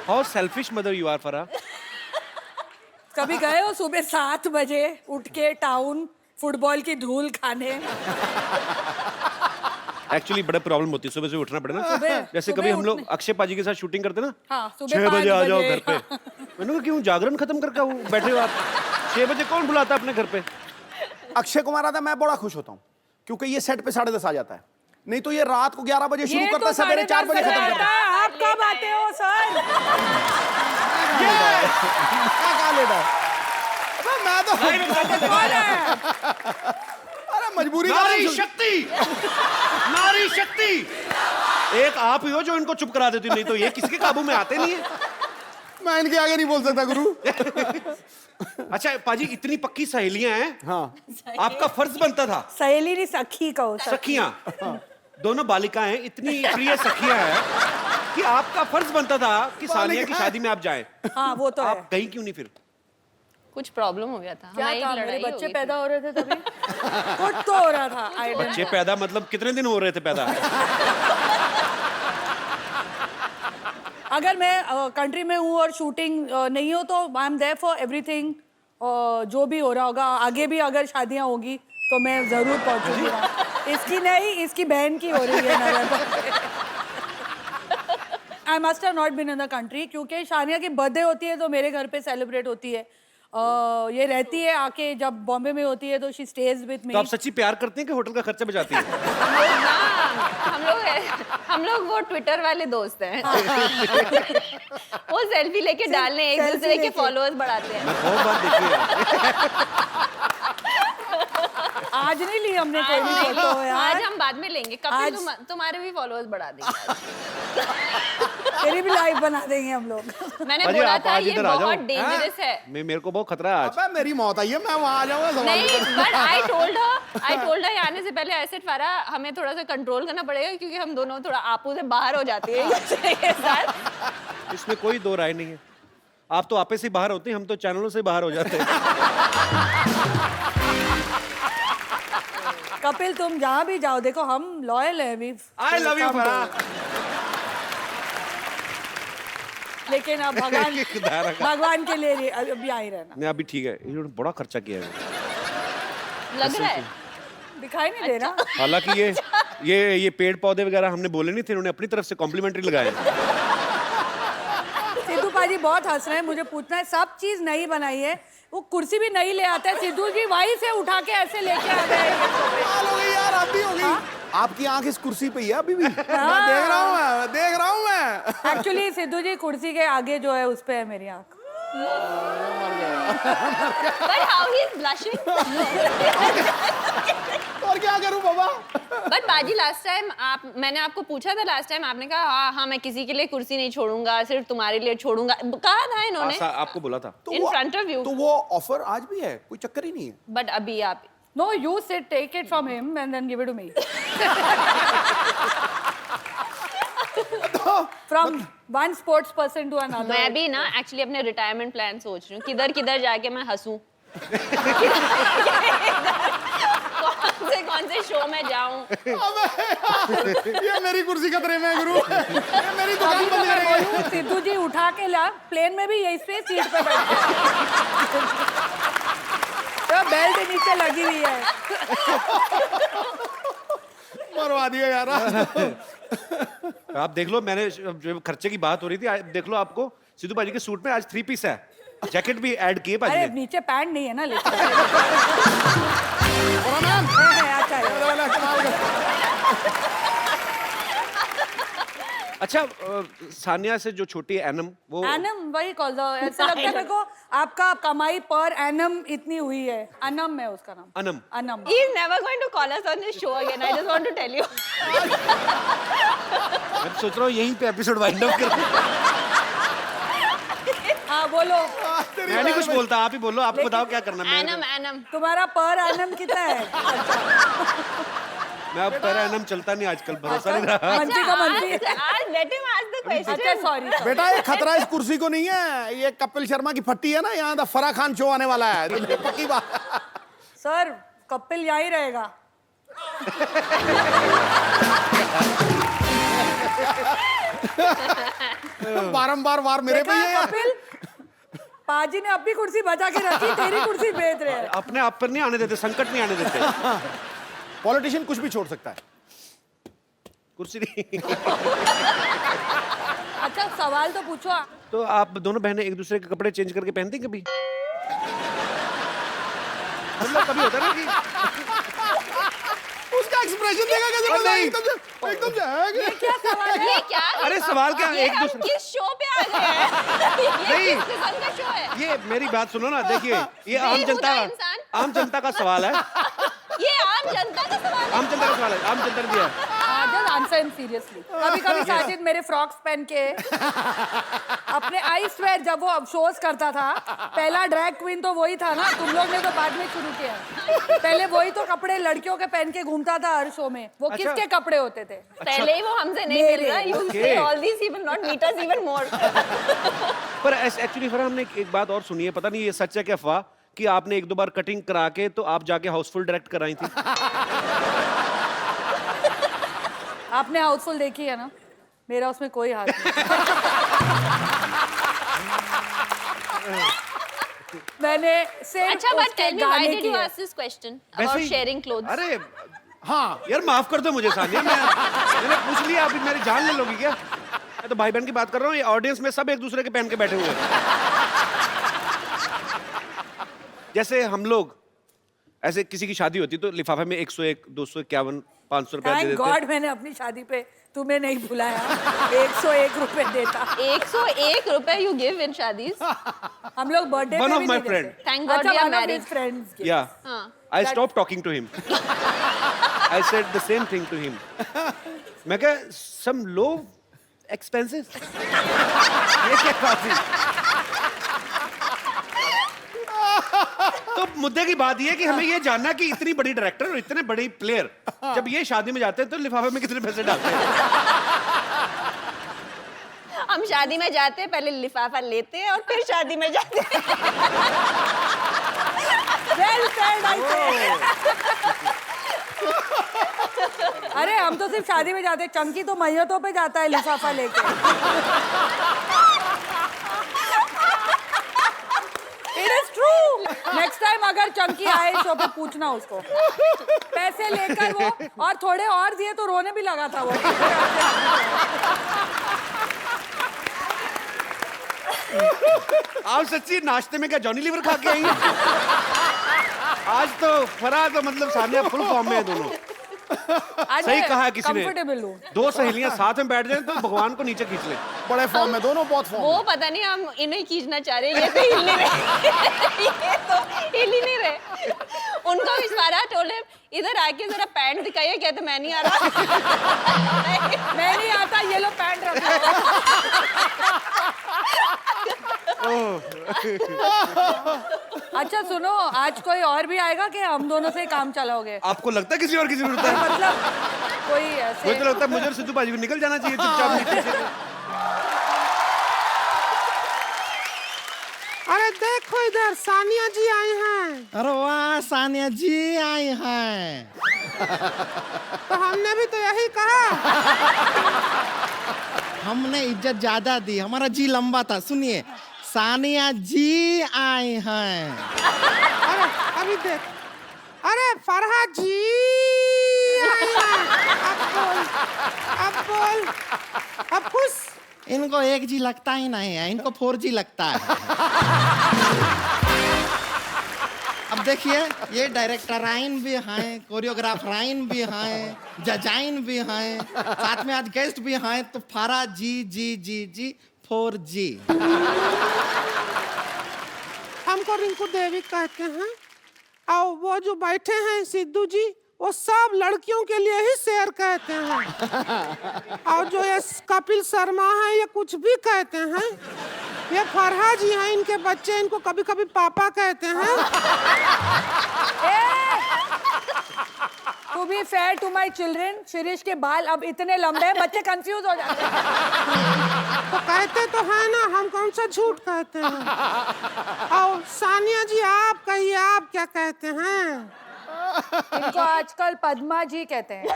How selfish mother you are Farah. कभी गए हो सुबह 7 बजे उठ के टाउन फुटबॉल की धूल खाने? एक्चुअली बड़ा प्रॉब्लम होती है, सुबह से उठना पड़े ना। जैसे सुबह कभी हम लोग उठने- अक्षय पाजी के साथ शूटिंग करते ना, हाँ, सुबह 6 बजे 5 आ जाओ बजे। घर पे। मैंने कहा क्यों, जागरण खत्म करके आओ, बैठे हो आप 6 बजे, कौन बुलाता है अपने घर पे? अक्षय कुमार आता है, मैं बड़ा खुश होता हूँ क्योंकि ये सेट पे 10:30 आ जाता है। नहीं तो ये रात को 11 बजे शुरू ये करता तो है, सवेरे 4 बजे खत्म करता है। आप कब आते हो सर? क्या कहा लेता है? अबे मैं तो कौन है? अरे मजबूरी का नारी नहीं- शक्ति, नारी शक्ति। एक आप ही हो जो इनको चुप करा देती, नहीं तो ये किसके काबू में आते नहीं है। मैं इनके आगे नहीं बोल सकता गुरु। अच्छा पाजी, इतनी पक्की सहेलियां हैं, हाँ आपका फर्ज बनता था, सहेली नहीं सखी कहो। सखियां, दोनों बालिकाएं इतनी प्रिय सखियां हैं कि आपका फर्ज बनता था कि सानिया की शादी में आप जाएं। हाँ वो तो है। आप गई क्यों नहीं फिर? कुछ प्रॉब्लम हो गया था, क्या हमारी था, मेरे लड़ाई हो बच्चे गई पैदा हो रहे थे तभी। कुछ तो हो रहा था। I don't बच्चे know। पैदा मतलब कितने दिन हो रहे थे पैदा? अगर मैं कंट्री में हूँ और शूटिंग नहीं हो तो I am there for everything. जो भी हो रहा होगा आगे भी, अगर शादियाँ होगी तो मैं जरूर पहुंचूंगी वहाँ। इसकी नहीं, इसकी बहन की हो रही है। I must have not been in the country क्योंकि शानिया की बर्थडे होती है तो मेरे घर पे सेलिब्रेट होती है। ये रहती है आके, जब बॉम्बे में होती है तो शी स्टेज विद मी। तो आप सच्ची प्यार करते हैं कि होटल का खर्चा बचाती हैं? हम लोग वो ट्विटर वाले दोस्त हैं। वो सेल्फी लेके डालने, एक selfie दूसरे के लेके। फॉलोअर्स बढ़ाते हैं। मैं बहुत बार देखी है। आज नहीं ली हमने कोई भी फोटो आज यार। हम बाद में लेंगे। कपिल आज- तुम्हारे भी फॉलोअर्स बढ़ा देंगे। तेरी भी लाइव बना देंगे हम लोग। मैंने पाजी, बोला आप था आज ये इधर आ जाओ। बहुत डेंजरस है। मेरे को बहुत खतरा है आज। अबे मेरी मौत आई है, मैं वहां आ जाऊंगा सवाल नहीं, नहीं। बट आई टोल्ड हर आने से पहले ऐसे फारा हमें थोड़ा सा कंट्रोल करना पड़ेगा क्योंकि हम दोनों थोड़ा आपू से बाहर हो जाते हैं के साथ। इसमें कोई दो राय नहीं है। आप तो आपे से बाहर होते हैं, हम तो चैनलों से बाहर हो जाते हैं। कपिल तुम जहाँ भी जाओ, देखो हम लॉयल है। आई लव यू फरा। लेकिन अब भगवान के लिए अभी आ ही रहना। नहीं अभी ठीक है, इन्होंने बड़ा खर्चा किया है। लग रहा है दिखाई नहीं दे रहा। हालांकि ये पेड़ पौधे वगैरह हमने बोले नहीं थे, इन्होंने अपनी तरफ से कॉम्प्लीमेंट्री लगाए। सिद्धू पाजी बहुत हंस रहे हैं। मुझे पूछना है, सब चीज नई बनाई है, वो कुर्सी भी नई ले आता है सिद्धू जी, वहीं से उठा के ऐसे लेके आ गए। कमाल हो गई यार, अब भी हो गई। आपकी आंख इस कुर्सी पे ही है अभी भी। मैं देख रहा हूँ, मैं देख रहा हूँ मैं। एक्चुअली सिद्धू जी कुर्सी के आगे जो है उस पे है मेरी आंख। But how he is blushing. और क्या करूँ बाबा? बट बाजी लास्ट टाइम मैंने आपको पूछा था, लास्ट टाइम आपने कहा हाँ मैं किसी के लिए कुर्सी नहीं छोड़ूंगा, सिर्फ तुम्हारे लिए छोड़ूंगा, कहा था इन्होंने आपको बोला था। in front of you. तो वो ऑफर आज भी है, कोई चक्कर ही नहीं है। बट अभी आप No, you sit, take it from him and then give it to me. From one sports person to another. मैं भी ना एक्चुअली अपने रिटायरमेंट प्लान सोच रही हूँ, किधर किधर जाके मैं हंसूं। कौन से शो में जाऊं। ये मेरी कुर्सी खतरे में है गुरु। ये मेरी दुकान बंद करेंगे। सिद्धू जी उठा के ला, प्लेन में भी यही से सीट पे बैठे। तो बेल्ट नीचे लगी हुई है। मरवा दिया यार। आप देख लो, मैंने जो खर्चे की बात हो रही थी, देख लो आपको सिद्धू भाजी के सूट में आज 3 पीस है, जैकेट भी ऐड किए भाजी अरे ने। नीचे पैंट नहीं है ना, लेकिन अच्छा सानिया से जो छोटी है एनम, वो एनम वही कॉल दो। ऐसा लगता है मेरे को आपका कमाई पर एनम इतनी हुई है। अनम है उसका नाम। Anam. Anam. He is never going to call us on this show again. I just want to tell you. मैं सोच रहा हूँ यहीं पे एपिसोड वाइंड अप कर। हाँ बोलो, मैं नहीं कुछ बोलता, आप ही बोलो, आपको बताओ क्या करना है। Anam. तुम्हारा पर एनम कितना है? मैं अब पर एनम चलता नहीं आजकल, भरोसा नहीं रहा। मंत्री का मंत्री। Ask, let him ask the question. अच्छा सॉरी। बेटा ये खतरा इस कुर्सी को नहीं है, ये कपिल शर्मा की फट्टी है ना, यहाँ दा फराह खान शो आने वाला है, पक्की बात। सर कपिल यहीं रहेगा। बारंबार वार मेरे पे ही है यार। कपिल पाजी ने अपनी कुर्सी बचा के रखी, तेरी कुर्सी बेच रहे हैं। अपने आप पर नहीं आने देते, संकट नहीं आने देते। पॉलिटिशियन कुछ भी छोड़ सकता है। कुर्सी नहीं। अच्छा सवाल तो पूछो। तो आप दोनों बहनें एक दूसरे के कपड़े चेंज करके पहनती हैं कभी? मतलब कभी होता है ना कि उसका एक्सप्रेशन देखा कैसे और नहीं। एकदम से है कि- क्या सवाल है? ये क्या अरे सवाल क्या ये एक हम दूसरे किस शो पे आ गए हैं? ये नहीं। किस किस्म का शो है? ये मेरी बात सुनो ना, देखिए ये आम जनता का सवाल है। ये आम जनता का सवाल है। आम जनता का सवाल है, आम जनता ने दिया है। Just answer him seriously. कभी-कभी साजिद मेरे फ्रॉक्स पहन के अपने आई स्वेयर जब वो शोज करता था, पहला ड्रैग क्वीन तो वही था ना, तुम लोग ने तो बाद में शुरू किया। पहले वही तो कपड़े लड़कियों के पहन के घूमता था हर शो में। वो अच्छा। किसके कपड़े होते थे? पहले ही वो हमसे नहीं मेरे। मिल रहा। You say all these, he will not meet us even more. पर एक्चुअली फरहान हमने एक बात और सुनी है, पता नहीं ये सच है क्या अफवाह, कि आपने एक दो बार कटिंग करा के तो आप जाके हाउसफुल डायरेक्ट कराई थी। आपने हाउसफुल देखी है ना? मेरा उसमें कोई हाथ नहीं। मैंने सिर्फ अच्छा, but उसके tell me, why गाने did you किए। ask this question वैसे about ही- sharing clothes? अरे हाँ यार माफ कर दो मुझे सानिया, मैंने पूछ लिया, अभी मेरी जान ले लोगी क्या? मैं तो भाई बहन की बात कर रहा हूँ, ये ऑडियंस में सब एक दूसरे के पहन के बैठे हुए हैं। जैसे हम लोग ऐसे किसी की शादी होती तो लिफाफे में 101, 251, 500 रुपया दे थैंक देते। गॉड मैंने अपनी शादी पे तुम्हें नहीं बुलाया। 101 रुपए देता। 101 रुपए you give in शादीज? हम लोग बर्थडे One पे of भी my नहीं friend. देते। Thank God अच्छा, we are one of married. his friends gave। Yeah. हाँ। I stopped talking to him. I said the same thing to him. मैं क्या some low expenses? ये क्या बात है? तो मुद्दे की बात ये है कि हमें ये जानना कि इतनी बड़ी डायरेक्टर और इतने बड़ी प्लेयर जब ये शादी में जाते हैं तो लिफाफे में कितने पैसे डालते हैं? हम शादी में जाते हैं, पहले लिफाफा लेते हैं और फिर शादी में जाते हैं। Well said, I say। अरे हम तो सिर्फ शादी में जाते हैं, चंकी तो मैयतों पे जाता है लिफाफा लेके। It is true। Next time अगर चंकी आए शो पे पूछना उसको। पैसे लेकर वो और थोड़े और दिए तो रोने भी लगा था वो। आप सच्ची नाश्ते में क्या जॉनी लीवर खा के आई हैं? आज तो फरा तो मतलब सानिया फुल फॉर्म में है दोनों। आज सही कहा है किसी ने। कंफर्टेबल हूँ। दो सहेलियां साथ में बैठ जाएं तो भगवान को नीचे खींच ले। बड़े फॉर्म में दोनों, बहुत फॉर्म वो में। पता नहीं, हम इन्हें खींचना चाह रहे हैं, ये तो हिल नहीं रहे। ये तो हिल ही नहीं रहे। उनको इशारा टोले इधर आके जरा पैंट दिखाइए, कहते मैं नहीं आ रहा। मैं नहीं आता, ये लो पैंट रखो। अच्छा सुनो, आज कोई और भी आएगा कि हम दोनों से ही काम चलाओगे? आपको लगता है किसी और की जरूरत है? मतलब कोई मुझे ऐसे तो लगता है मुझे और सिद्धू बाजी को निकल जाना चाहिए चुपचाप नीचे से। अरे देखो इधर सानिया जी आए हैं। अरे वाह, सानिया जी आई हैं। तो हमने भी तो यही कहा। हमने इज्जत ज्यादा दी, हमारा जी लंबा था। सुनिए, सानिया जी आई हैं। अरे अभी देख, अरे फरहाद जी आए हैं। अब बोल, अब खुश। इनको 1G लगता ही नहीं है, इनको 4G लगता है। अब देखिए, ये डायरेक्टराइन भी हैं, कोरियोग्राफराइन भी हैं, जजाइन भी हैं, साथ में आज गेस्ट भी हैं, तो फारा जी 4G। हमको रिंकू देवी कहते हैं, और वो जो बैठे हैं सिद्धू जी, वो सब लड़कियों के लिए ही शेर कहते हैं। और जो ये कपिल शर्मा है, ये कुछ भी कहते हैं। ये फरहा जी हैं, इनके बच्चे इनको कभी कभी पापा कहते हैं। To be fair to my children, Shirish के बाल अब इतने लंबे हैं, बच्चे कंफ्यूज हो जाते हैं। तो कहते तो है ना, हम कौन सा झूठ कहते हैं। और सानिया जी आप कहिए, आप क्या कहते हैं? इनको आजकल पद्मा जी कहते हैं।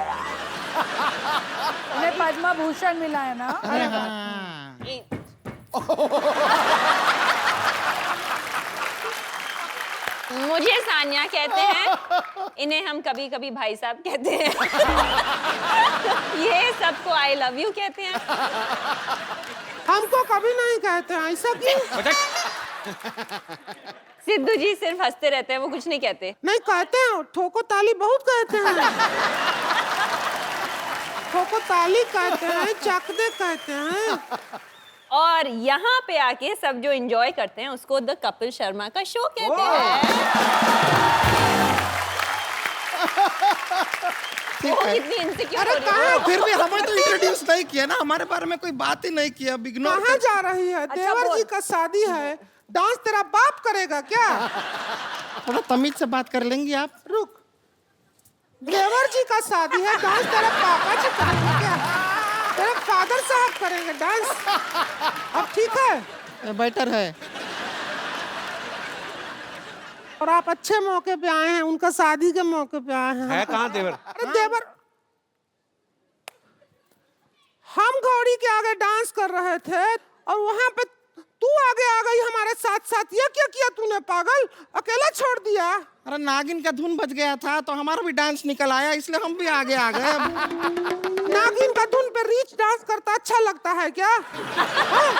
उन्हें पद्मा भूषण मिला है ना। मुझे सानिया कहते हैं इन्हें हम कभी कभी भाई साहब कहते हैं। ये सबको आई लव यू कहते हैं। हमको कभी नहीं कहते हैं, ऐसा क्यों? सिद्धू जी सिर्फ हंसते रहते हैं, वो कुछ नहीं कहते। नहीं कहते हैं, ठोको ताली बहुत कहते हैं। ठोको ताली कहते हैं, चकदे कहते हैं। और यहाँ पे आके सब जो एंजॉय करते हैं उसको द कपिल शर्मा का शो कहते हैं। वो कितनी इनसिक्योर हो रही है। फिर भी हमें तो इंट्रोड्यूस नहीं किया ना, हमारे बारे में कोई बात ही नहीं किया। इग्नोर कहाँ जा रही है? देवर बोल। जी का शादी है, डांस तेरा बाप करेगा क्या? थोड़ा तमीज से बात कर लेंगी आप? रुक, देवर जी का शादी है, डांस तेरा पापा जी करेंगे क्या? तेरे फादर साहब करेंगे डांस। अब ठीक है, बेटर है। और आप अच्छे मौके पे आए हैं, उनका शादी के मौके पे आए हैं। है कहाँ देवर? अरे देवर, हम घोड़ी के आगे डांस कर रहे थे और वहां पे तू आगे आ गई हमारे साथ साथ। ये क्या किया तूने पागल? अकेला छोड़ दिया? अरे नागिन का धुन बज गया था तो हमारा भी डांस निकल आया, इसलिए हम भी आगे आ गए। नागिन का धुन पे रीच डांस करता अच्छा लगता है क्या? हाँ,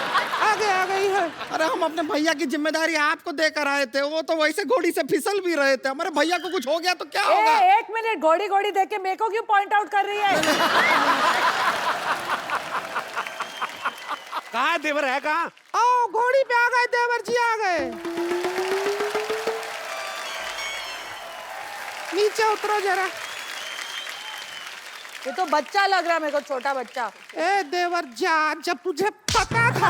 आगे आ गई है। अरे हम अपने भैया की जिम्मेदारी आपको देकर आए थे, वो तो वैसे घोड़ी से फिसल भी रहे थे। हमारे भैया को कुछ हो गया तो क्या होगा? एक मिनट, घोड़ी घोड़ी देख के मेरे को क्यों पॉइंट आउट कर रही है? कहाँ है देवर? है कहाँ? आओ, घोड़ी पे आ गए, देवर जी आ गए। नीचे उतरो जरा। ये तो बच्चा लग रहा है मेरे को, छोटा बच्चा। ए देवर जा, जब तुझे पता था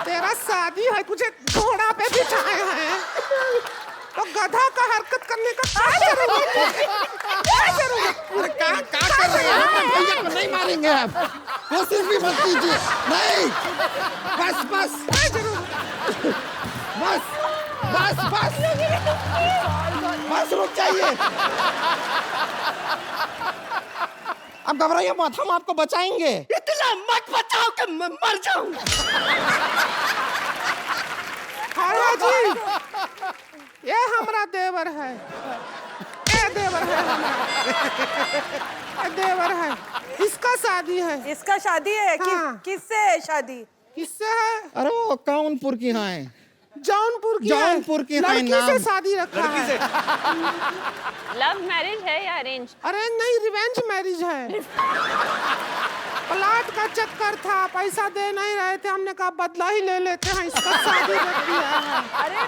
तेरा शादी है, तुझे घोड़ा पे बिठाए हैं, तो गधा का हरकत करने का क्या जरूरत है? क्या जरूरत? अरे क्या कर रहे हैं? अपने भैया को नहीं मारेंगे आप, कोशिश भी मत कीजिए। नहीं, बस बस बस बस बस बस रुक जाइए। अब घबराइए मत, हम आपको बचाएंगे। इतना मत बचाओ कि मैं मर जाऊं। खाला जी, ये हमारा देवर है। ये देवर है हमारा। ये देवर है, इसका शादी है। इसका शादी है? हाँ। किससे है शादी? किससे है? अरे वो कानपुर की हाँ है, जौनपुर की जौनपुर की है लड़की नाम। से शादी रखा है। लव मैरिज है या अरेंज? अरे नहीं, रिवेंज मैरिज है। प्लाट का चक्कर था, पैसा दे नहीं रहे थे, हमने कहा बदला ही ले लेते हैं, इसका शादी रख दिया है। अरे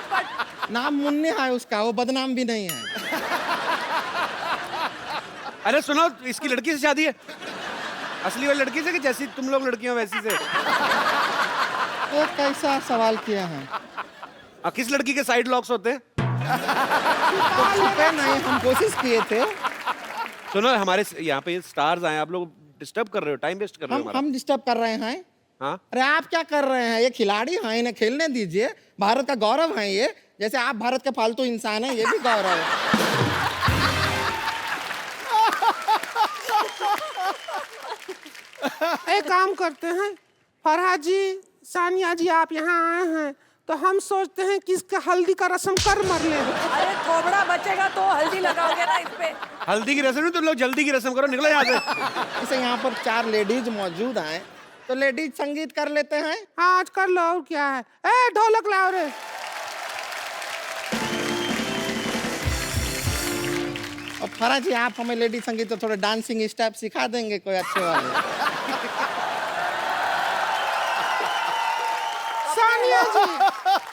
नाम मुन्ने है उसका, वो बदनाम भी नहीं है। अरे सुनो, इसकी लड़की से शादी है? असली वाली लड़की से कि जैसी तुम लोग लड़कियां वैसी से? तो कैसा सवाल किया है? किस लड़की के साइड लॉक्स होते हैं? तो छुपे नहीं, हम कोशिश किए थे। सुनो, हमारे यहाँ पे स्टार्स आए, आप लोग डिस्टर्ब कर रहे हो, टाइम वेस्ट कर रहे हो हमारा। हम डिस्टर्ब कर रहे हैं। हाँ? अरे आप क्या कर रहे हैं? ये खिलाड़ी हैं, इन्हें खेलने दीजिए। भारत का गौरव है ये, जैसे आप भारत के फालतू इंसान हैं, ये भी गौरव है। एक काम करते हैं, फरहाद जी, सानिया जी, आप यहाँ आए हैं तो हम सोचते हैं कि इसके हल्दी का रस्म कर मर ले। अरे थोबड़ा बचेगा तो हल्दी लगाओगे ना इस पे। हल्दी की रस्म नहीं, तुम लोग जल्दी की रस्म करो, निकलो यहाँ से। जैसे यहाँ पर 4 लेडीज मौजूद हैं, तो लेडीज संगीत कर लेते हैं। हाँ, आज कर लो, और क्या है। ए ढोलक लाओ रे। और फरा जी, आप हमें लेडीज संगीत तो थोड़े डांसिंग स्टेप सिखा देंगे कोई अच्छे वाले? सानिया जी,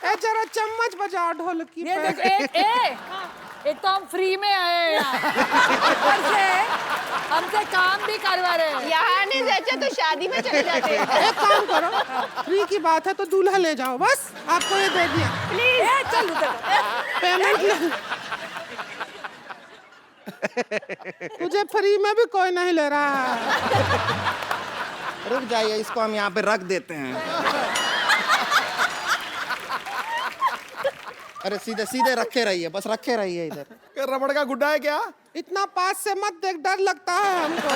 ए जरा चम्मच बजाओ ढोलकी ये पे। देख, एक तो हम फ्री में आए हैं यहाँ। ऊपर से हमसे काम भी करवा रहे हैं। यहाँ आने से अच्छा तो शादी में चले जाते हैं। एक काम करो, फ्री की बात है तो दूल्हा ले जाओ, बस आपको ये दे दिया। प्लीज चल उधर। पेमेंट ले। तुझे फ्री में भी कोई नहीं ले रहा है। रुक जाइए, इसको हम यहाँ पे रख देते हैं। अरे सीधे सीधे रखे रहिए, बस रखे रहिए इधर। ये रबड़ का गुड्डा है क्या? इतना पास से मत देख, डर लगता है हमको।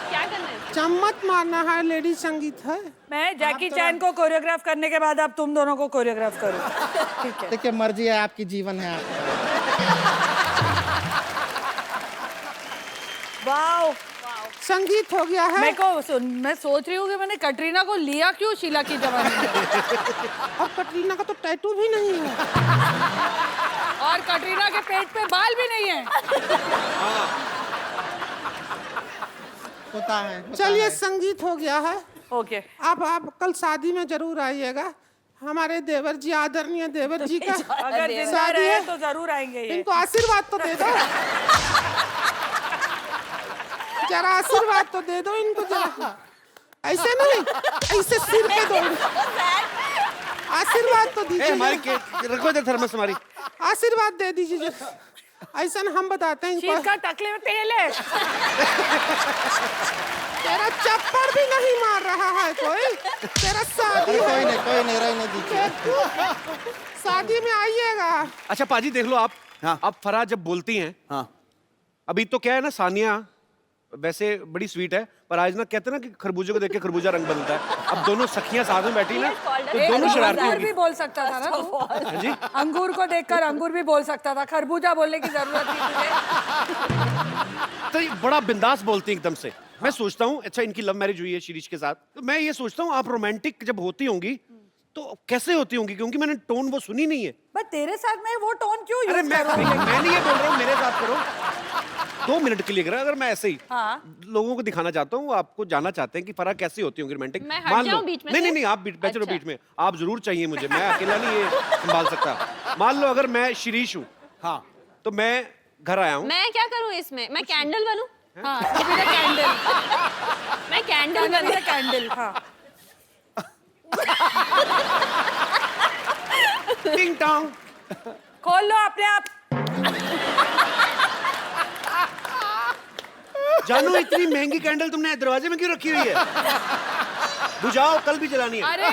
क्या करना है? चम्मच मारना है, लेडी संगीत है। मैं जैकी चैन को कोरियोग्राफ करने के बाद अब तुम दोनों को कोरियोग्राफ करूँ। ठीक है। देखिए मर्जी है आपकी, जीवन है आपका। वाओ, संगीत हो गया है। मैं सोच रही हूँ कि मैंने कटरीना को लिया क्यों शीला की जवानी में। और कटरीना का तो टैटू भी नहीं है। और कटरीना के पेट पे बाल भी नहीं है। होता है। चलिए संगीत हो गया है। ओके। अब आप कल शादी में जरूर आइएगा। हमारे देवर जी, आदरणीय देवर जी का अगर जिंदा शादी रहे है, तो जरूर आएंगे ये। इनको आशीर्वाद तो दे दो। जरा आशीर्वाद तो दे दो इनको जरा। ऐसे नहीं, ऐसे सिर पे दो। आशीर्वाद तो दीजिए। हमारी रखो इधर थर्मस हमारी। आशीर्वाद दे दीजिए। ऐसा हम बताते हैं इनको। शीश का टकले में तेल है। तेरा चप्पड़ भी नहीं मार रहा है कोई। तेरा शादी अरे है। कोई नहीं रहने दीजिए। शादी में आइएगा। अच्छा पाजी देख लो आप। हाँ। अब फराह जब बोलती हैं, हाँ अभी तो क्या है ना, सानिया वैसे बड़ी स्वीट है, पर आज ना कहते हैं ना कि खरबूजे को देख के खरबूजा रंग बदलता है। अब दोनों सखियां साथ में बैठी ना, तो दोनों शरारती अंगूर होंगी। भी बोल सकता था ना तू। जी अंगूर को देखकर अंगूर भी बोल सकता था, खरबूजा बोलने की जरूरत नहीं तुझे। तो ये बड़ा बिंदास बोलती है एकदम से। मैं सोचता हूँ, अच्छा इनकी लव मैरिज हुई है शिरीष के साथ, तो मैं ये सोचता हूँ आप रोमांटिक जब होती होंगी तो कैसे होती होंगी, क्योंकि मैंने टोन वो सुनी नहीं है। बट तेरे साथ में वो टोन क्यों अरे यूज मैं करूं? नहीं ये बोल रहा हूँ, मेरे साथ करो 2 मिनट के लिए करो। अगर मैं ऐसे ही हाँ। लोगों को दिखाना चाहता हूँ, आपको जानना चाहते हैं कि फराह कैसी होती होंगी रोमांटिक। मैं हट जाऊं बीच में नहीं से? नहीं नहीं, आप बैठे रहो अच्छा। बीच में। आप जरूर चाहिए मुझे, मैं अकेला नहीं ये संभाल सकता। मान लो अगर मैं शिरीष हूँ, हाँ तो मैं घर आया हूँ, मैं क्या करूं इसमें? मैं कैंडल बनूं? हाँ, तो भी कैंडल। मैं कैंडल बनूं? कैंडल, हाँ। टिंग टोंग। खोल लो अपने आप। जानू इतनी महंगी कैंडल तुमने दरवाजे में क्यों रखी हुई है? बुझाओ, कल भी जलानी है। अरे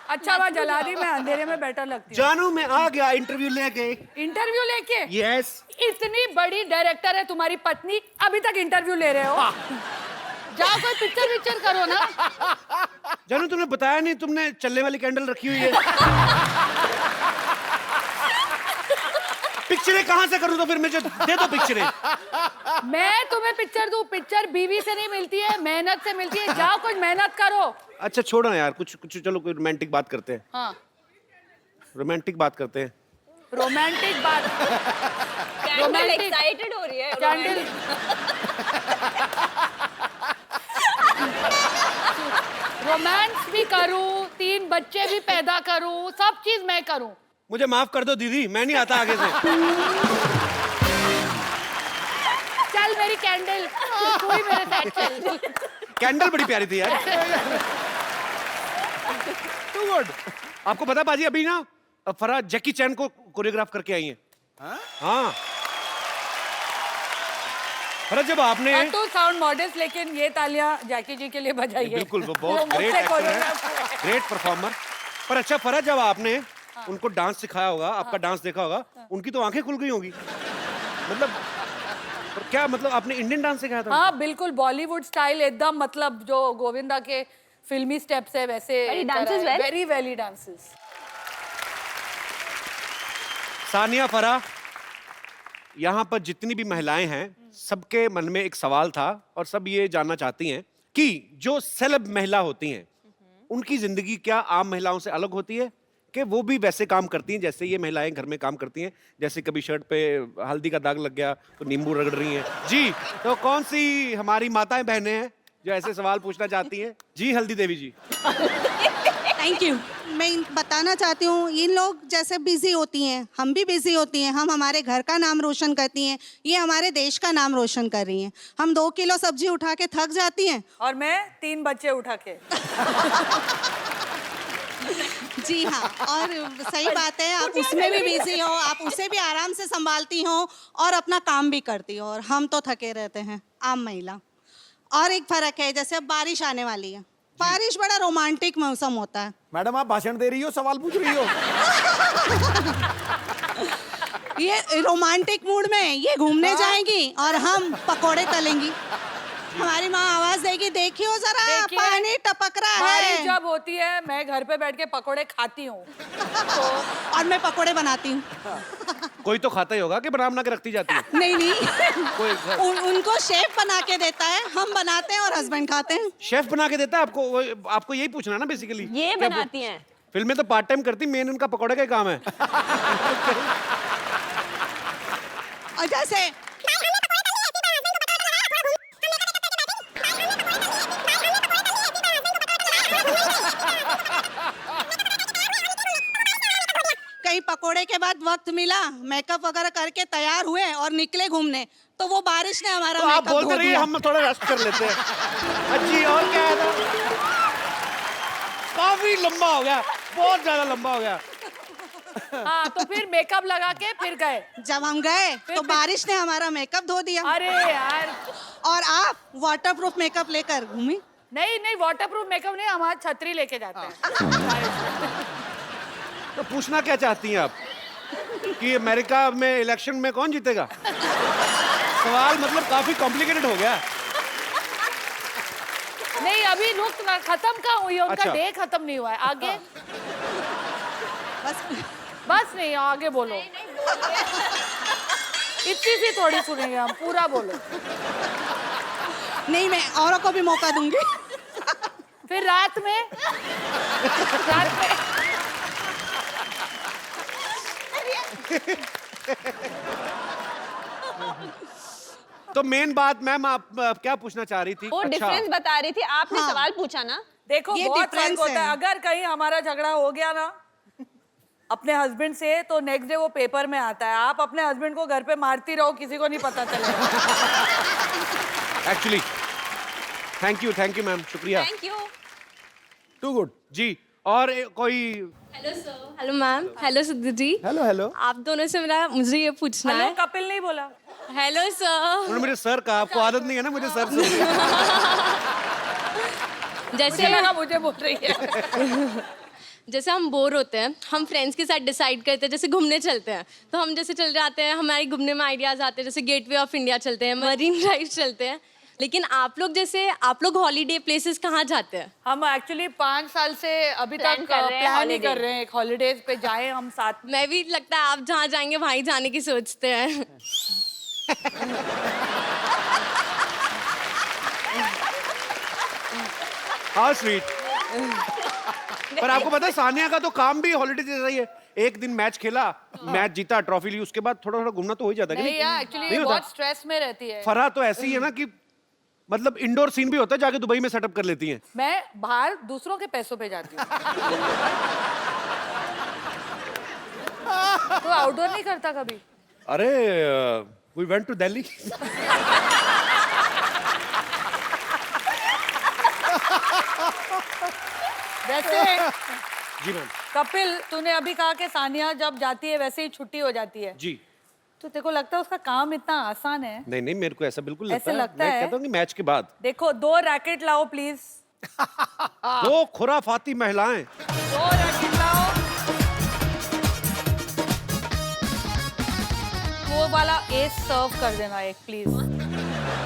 अच्छा वह जला दी, मैं अंधेरे में बेटर लगती हूँ। जानू मैं आ गया इंटरव्यू लेके। इंटरव्यू लेके? यस। इतनी बड़ी डायरेक्टर है तुम्हारी पत्नी, अभी तक इंटरव्यू ले रहे हो? जाओ कोई पिक्चर करो ना। जानू तुमने बताया नहीं, तुमने चलने वाली कैंडल रखी हुई है। पिक्चरें कहां से करूं? तो फिर मुझे दे दो पिक्चरें। मैं तुम्हें पिक्चर दूं? पिक्चर बीवी से नहीं मिलती है, मेहनत से मिलती है। जाओ कुछ मेहनत करो। अच्छा छोड़ो ना यार, कुछ कुछ चलो कोई रोमांटिक बात करते हैं। हाँ, रोमांटिक बात करते हैं। रोमांटिक बात। Candle Romantic. एक्साइटेड हो रही है। कैंडल। रोमांस भी करूं, 3 बच्चे भी पैदा करूं, सब चीज मैं करूं। मुझे माफ कर दो दीदी, मैं नहीं आता आगे से। चल मेरी कैंडल, तू ही मेरे साथ चल। कैंडल बड़ी प्यारी थी यार। Too good. आपको पता बाजी, अभी ना फराह जैकी चैन को कोरियोग्राफ करके आई है। हाँ फराह, जब आपने और तू साउंड मॉडल्स, लेकिन ये तालियां जैकी जी के लिए बजाइए। बिल्कुल, वो बहुत मुझसे ग्रेट एक्टर choreograph है, हुआ है। Great performer. पर अच्छा फराह, जब आपने उनको डांस सिखाया होगा, आपका डांस देखा होगा, उनकी तो आंखें खुल गई होगी। मतलब और क्या मतलब, आपने इंडियन डांस सिखाया था? हाँ बिल्कुल, बॉलीवुड स्टाइल एकदम, मतलब जो गोविंदा के फिल्मी स्टेप्स है वैसे। But he dances well? Very well dances. Sania, Farah, यहाँ पर जितनी भी महिलाएं हैं, सबके मन में एक सवाल था और सब ये जानना चाहती हैं कि जो सेलेब महिला होती हैं, उनकी जिंदगी क्या आम महिलाओं से अलग होती है, कि वो भी वैसे काम करती हैं जैसे ये महिलाएं घर में काम करती हैं? जैसे कभी शर्ट पे हल्दी का दाग लग गया तो नींबू रगड़ रही हैं। जी, तो कौन सी हमारी माताएं बहनें हैं जो ऐसे सवाल पूछना चाहती हैं? जी हल्दी देवी जी। Thank you. मैं बताना चाहती हूँ, इन लोग जैसे बिजी होती हैं, हम भी बिजी होती हैं। हम हमारे घर का नाम रोशन करती हैं, ये हमारे देश का नाम रोशन कर रही हैं। हम 2 किलो सब्जी उठा के थक जाती हैं। और मैं 3 बच्चे उठा के। जी हाँ, और सही बात है, आप उसमें भी बिजी हो, आप उसे भी आराम से संभालती हो और अपना काम भी करती हो, और हम तो थके रहते हैं, आम महिला। और एक फर्क है, जैसे अब बारिश आने वाली है, बारिश बड़ा रोमांटिक मौसम होता है। मैडम आप भाषण दे रही हो, सवाल पूछ रही हो? ये रोमांटिक मूड में ये घूमने जाएंगी और हम पकोड़े तलेंगी। हमारी माँ आवाज देगी, देखियो जरा देखिए, पानी टपक रहा बारिश है। जब होती है मैं घर पे बैठ के पकोड़े खाती हूँ। और मैं पकोड़े बनाती हूँ। कोई तो खाता ही होगा कि बना के रखती जाती है। नहीं नहीं, कोई उनको शेफ बना के देता है, हम बनाते हैं और हस्बैंड खाते हैं। शेफ बना के देता है आपको? आपको यही पूछना है ना बेसिकली। ये बनाती हैं। फिल्म में तो पार्ट टाइम करती, मेन उनका पकौड़े का ही काम है। और जैसे कहीं पकोड़े के बाद वक्त मिला, मेकअप वगैरह करके तैयार हुए और निकले घूमने, तो वो बारिश ने हमारा तो आप मेकअप बोलते धो रहिए, दिया। हम थोड़ा रेस्ट कर लेते हैं। अच्छी, और क्या है? काफी लंबा हो गया, बहुत ज्यादा लंबा हो गया। हाँ, तो फिर मेकअप लगा के फिर गए। जब हम गए तो बारिश ने हमारा मेकअप धो दिया। अरे यार, और आप वाटरप्रूफ मेकअप लेकर घूमी। नहीं नहीं, वाटरप्रूफ मेकअप नहीं, हमारा छतरी लेके जाते हैं। तो पूछना क्या चाहती हैं आप कि अमेरिका में इलेक्शन में कौन जीतेगा? सवाल मतलब काफी कॉम्प्लिकेटेड हो गया। नहीं, अभी रुक ना, खत्म कहाँ हुई है उनका? अच्छा। डे खत्म नहीं हुआ है, आगे बस बस नहीं, आगे बोलो। इतनी सी थोड़ी सुनेंगे हम, पूरा बोलो। नहीं, मैं औरों को भी मौका दूंगी। फिर रात में तो मेन बात मैम, आप क्या पूछना चाह रही थी? वो डिफरेंस बता रही थी, आपने हाँ। सवाल पूछा ना। देखो, ये बहुत फर्क difference होता है। है। अगर कहीं हमारा झगड़ा हो गया ना अपने हस्बैंड से, तो नेक्स्ट डे वो पेपर में आता है। आप अपने हस्बैंड को घर पे मारती रहो, किसी को नहीं पता चलेगा। एक्चुअली थैंक यू मैम, शुक्रिया। Thank you. Too good. जी, और कोई? Hello sir. Hello ma'am. Hello Sidhu ji. Hello hello. आप दोनों से मुझे ये पूछना हेलो, है। कपिल नहीं बोला। Hello sir. उन्होंने मुझे सर कहा, आपको आदत नहीं है ना मुझे सर से। जैसे लगा मुझे बोल रही है। जैसे हम बोर होते हैं, हम फ्रेंड्स के साथ डिसाइड करते हैं, जैसे घूमने चलते हैं, तो हम जैसे चल जाते हैं, हमारे घूमने में आइडियाज आते हैं, जैसे गेटवे ऑफ इंडिया चलते हैं, मरीन ड्राइव चलते हैं। लेकिन आप लोग हॉलीडे प्लेसेस कहाँ जाते हैं? हम एक्चुअली 5 साल से अभी Plan तक कर रहे हैं प्लान ही holiday। कर रहे हैं, एक हॉलीडेज पे जाए हम साथ में। मैं भी, लगता है आप जहाँ जाएंगे वहीं जाने की सोचते हैं। How sweet. पर आपको पता है सानिया का तो काम भी हॉलीडे जैसा ही है। एक दिन मैच खेला, मैच जीता, ट्रॉफी ली, उसके बाद थोड़ा थोड़ा घूमना तो हो ही जाता है कि नहीं यार, एक्चुअली नहीं होता? बहुत स्ट्रेस में रहती है। फरहा तो ऐसी है ना कि मतलब इंडोर सीन भी होता है, जाके दुबई में सेटअप कर लेती हैं। मैं बाहर दूसरों के पैसों पे जाती हूँ। तो आउटडोर नहीं करता कभी? अरे वी वेंट टू दिल्ली। वैसे जी मैम। कपिल, तूने अभी कहा कि सानिया जब जाती है वैसे ही छुट्टी हो जाती है, जी। तो तेरे को लगता है उसका काम इतना आसान है? नहीं नहीं, मेरे को ऐसा बिल्कुल ऐसे लगता मैं है? कहता हूँ कि मैच के बाद देखो, 2 रैकेट लाओ प्लीज। 2 खुराफाती महिलाएं। 2 रैकेट लाओ। वो वाला एस सर्व कर देना एक please.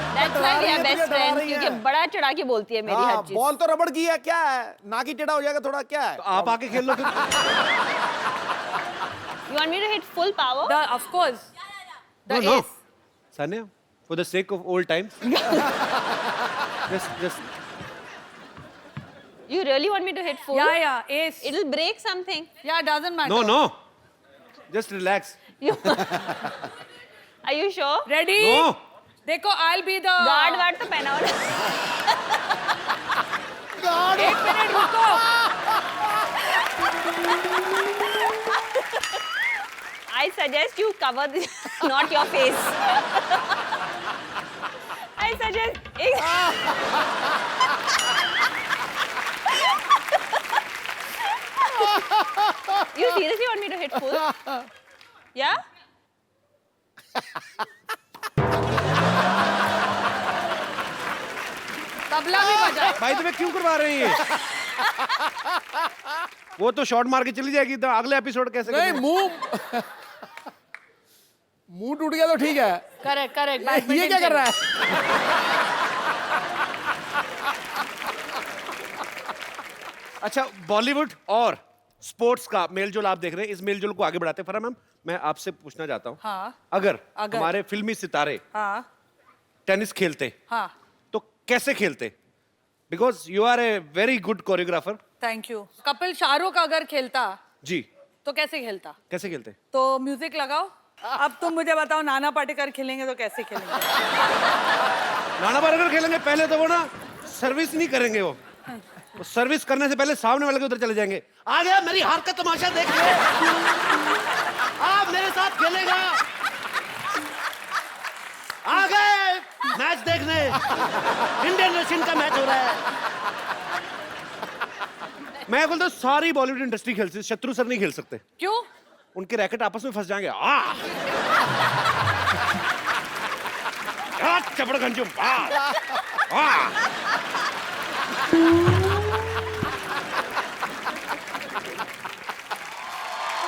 That's why we are best डरा friends, रही है। क्योंकि बड़ा चढ़ा के बोलती है मेरी हर चीज। बॉल तो रबड़ की है, क्या है? नाकी टेढ़ा हो जाएगा थोड़ा, क्या है? तो आप आके खेल लो फिर। You want me to hit full power? Of course. The No. ace. Sanya, for the sake of old times. just. You really want me to hit full? Yeah, ace. It'll break something. Yeah, doesn't matter. No. Just relax. Are you sure? Ready? No. देखो, I'll be the guard ward तो पहना हो ना। एक minute रुको। I suggest you cover not your face. I suggest. You seriously want me to hit full? Yeah? Tabla भी बजा। भाई तुम्हें क्यों करवा रहे हैं ये? वो तो शॉट मार के चली जाएगी, तो अगले एपिसोड कैसे नहीं, करेंगे? मुंह टूट गया तो ठीक है। करेक्ट, ये क्या कर रहा है? अच्छा, बॉलीवुड और स्पोर्ट्स का मेलजोल आप देख रहे हैं, इस मेलजोल को आगे बढ़ाते हैं। फराह मैम, मैं आपसे पूछना चाहता हूँ, हाँ। अगर अगर। हमारे फिल्मी सितारे हाँ टेनिस खेलते हाँ तो कैसे खेलते? Because you are a very good choreographer. Thank you. Kapil Shahrukh अगर खेलता जी, तो कैसे खेलता? कैसे खेलते? तो म्यूजिक लगाओ। अब तुम मुझे बताओ, नाना पाटेकर खेलेंगे तो कैसे खेलेंगे? नाना पाटेकर खेलेंगे, पहले तो वो ना सर्विस नहीं करेंगे, वो सर्विस करने से पहले सामने वाले के उधर चले जाएंगे। आ गया, मेरी हार का तमाशा देख ले, आप मेरे साथ खेलेगा। आ गए मैच देखने, इंडियन रशियन का मैच हो रहा है। मैं बोलता हूँ सारी बॉलीवुड इंडस्ट्री खेल सकती, शत्रु सर नहीं खेल सकते। क्यों? उनके रैकेट आपस में फंस जाएंगे। चपड़ गंजुम।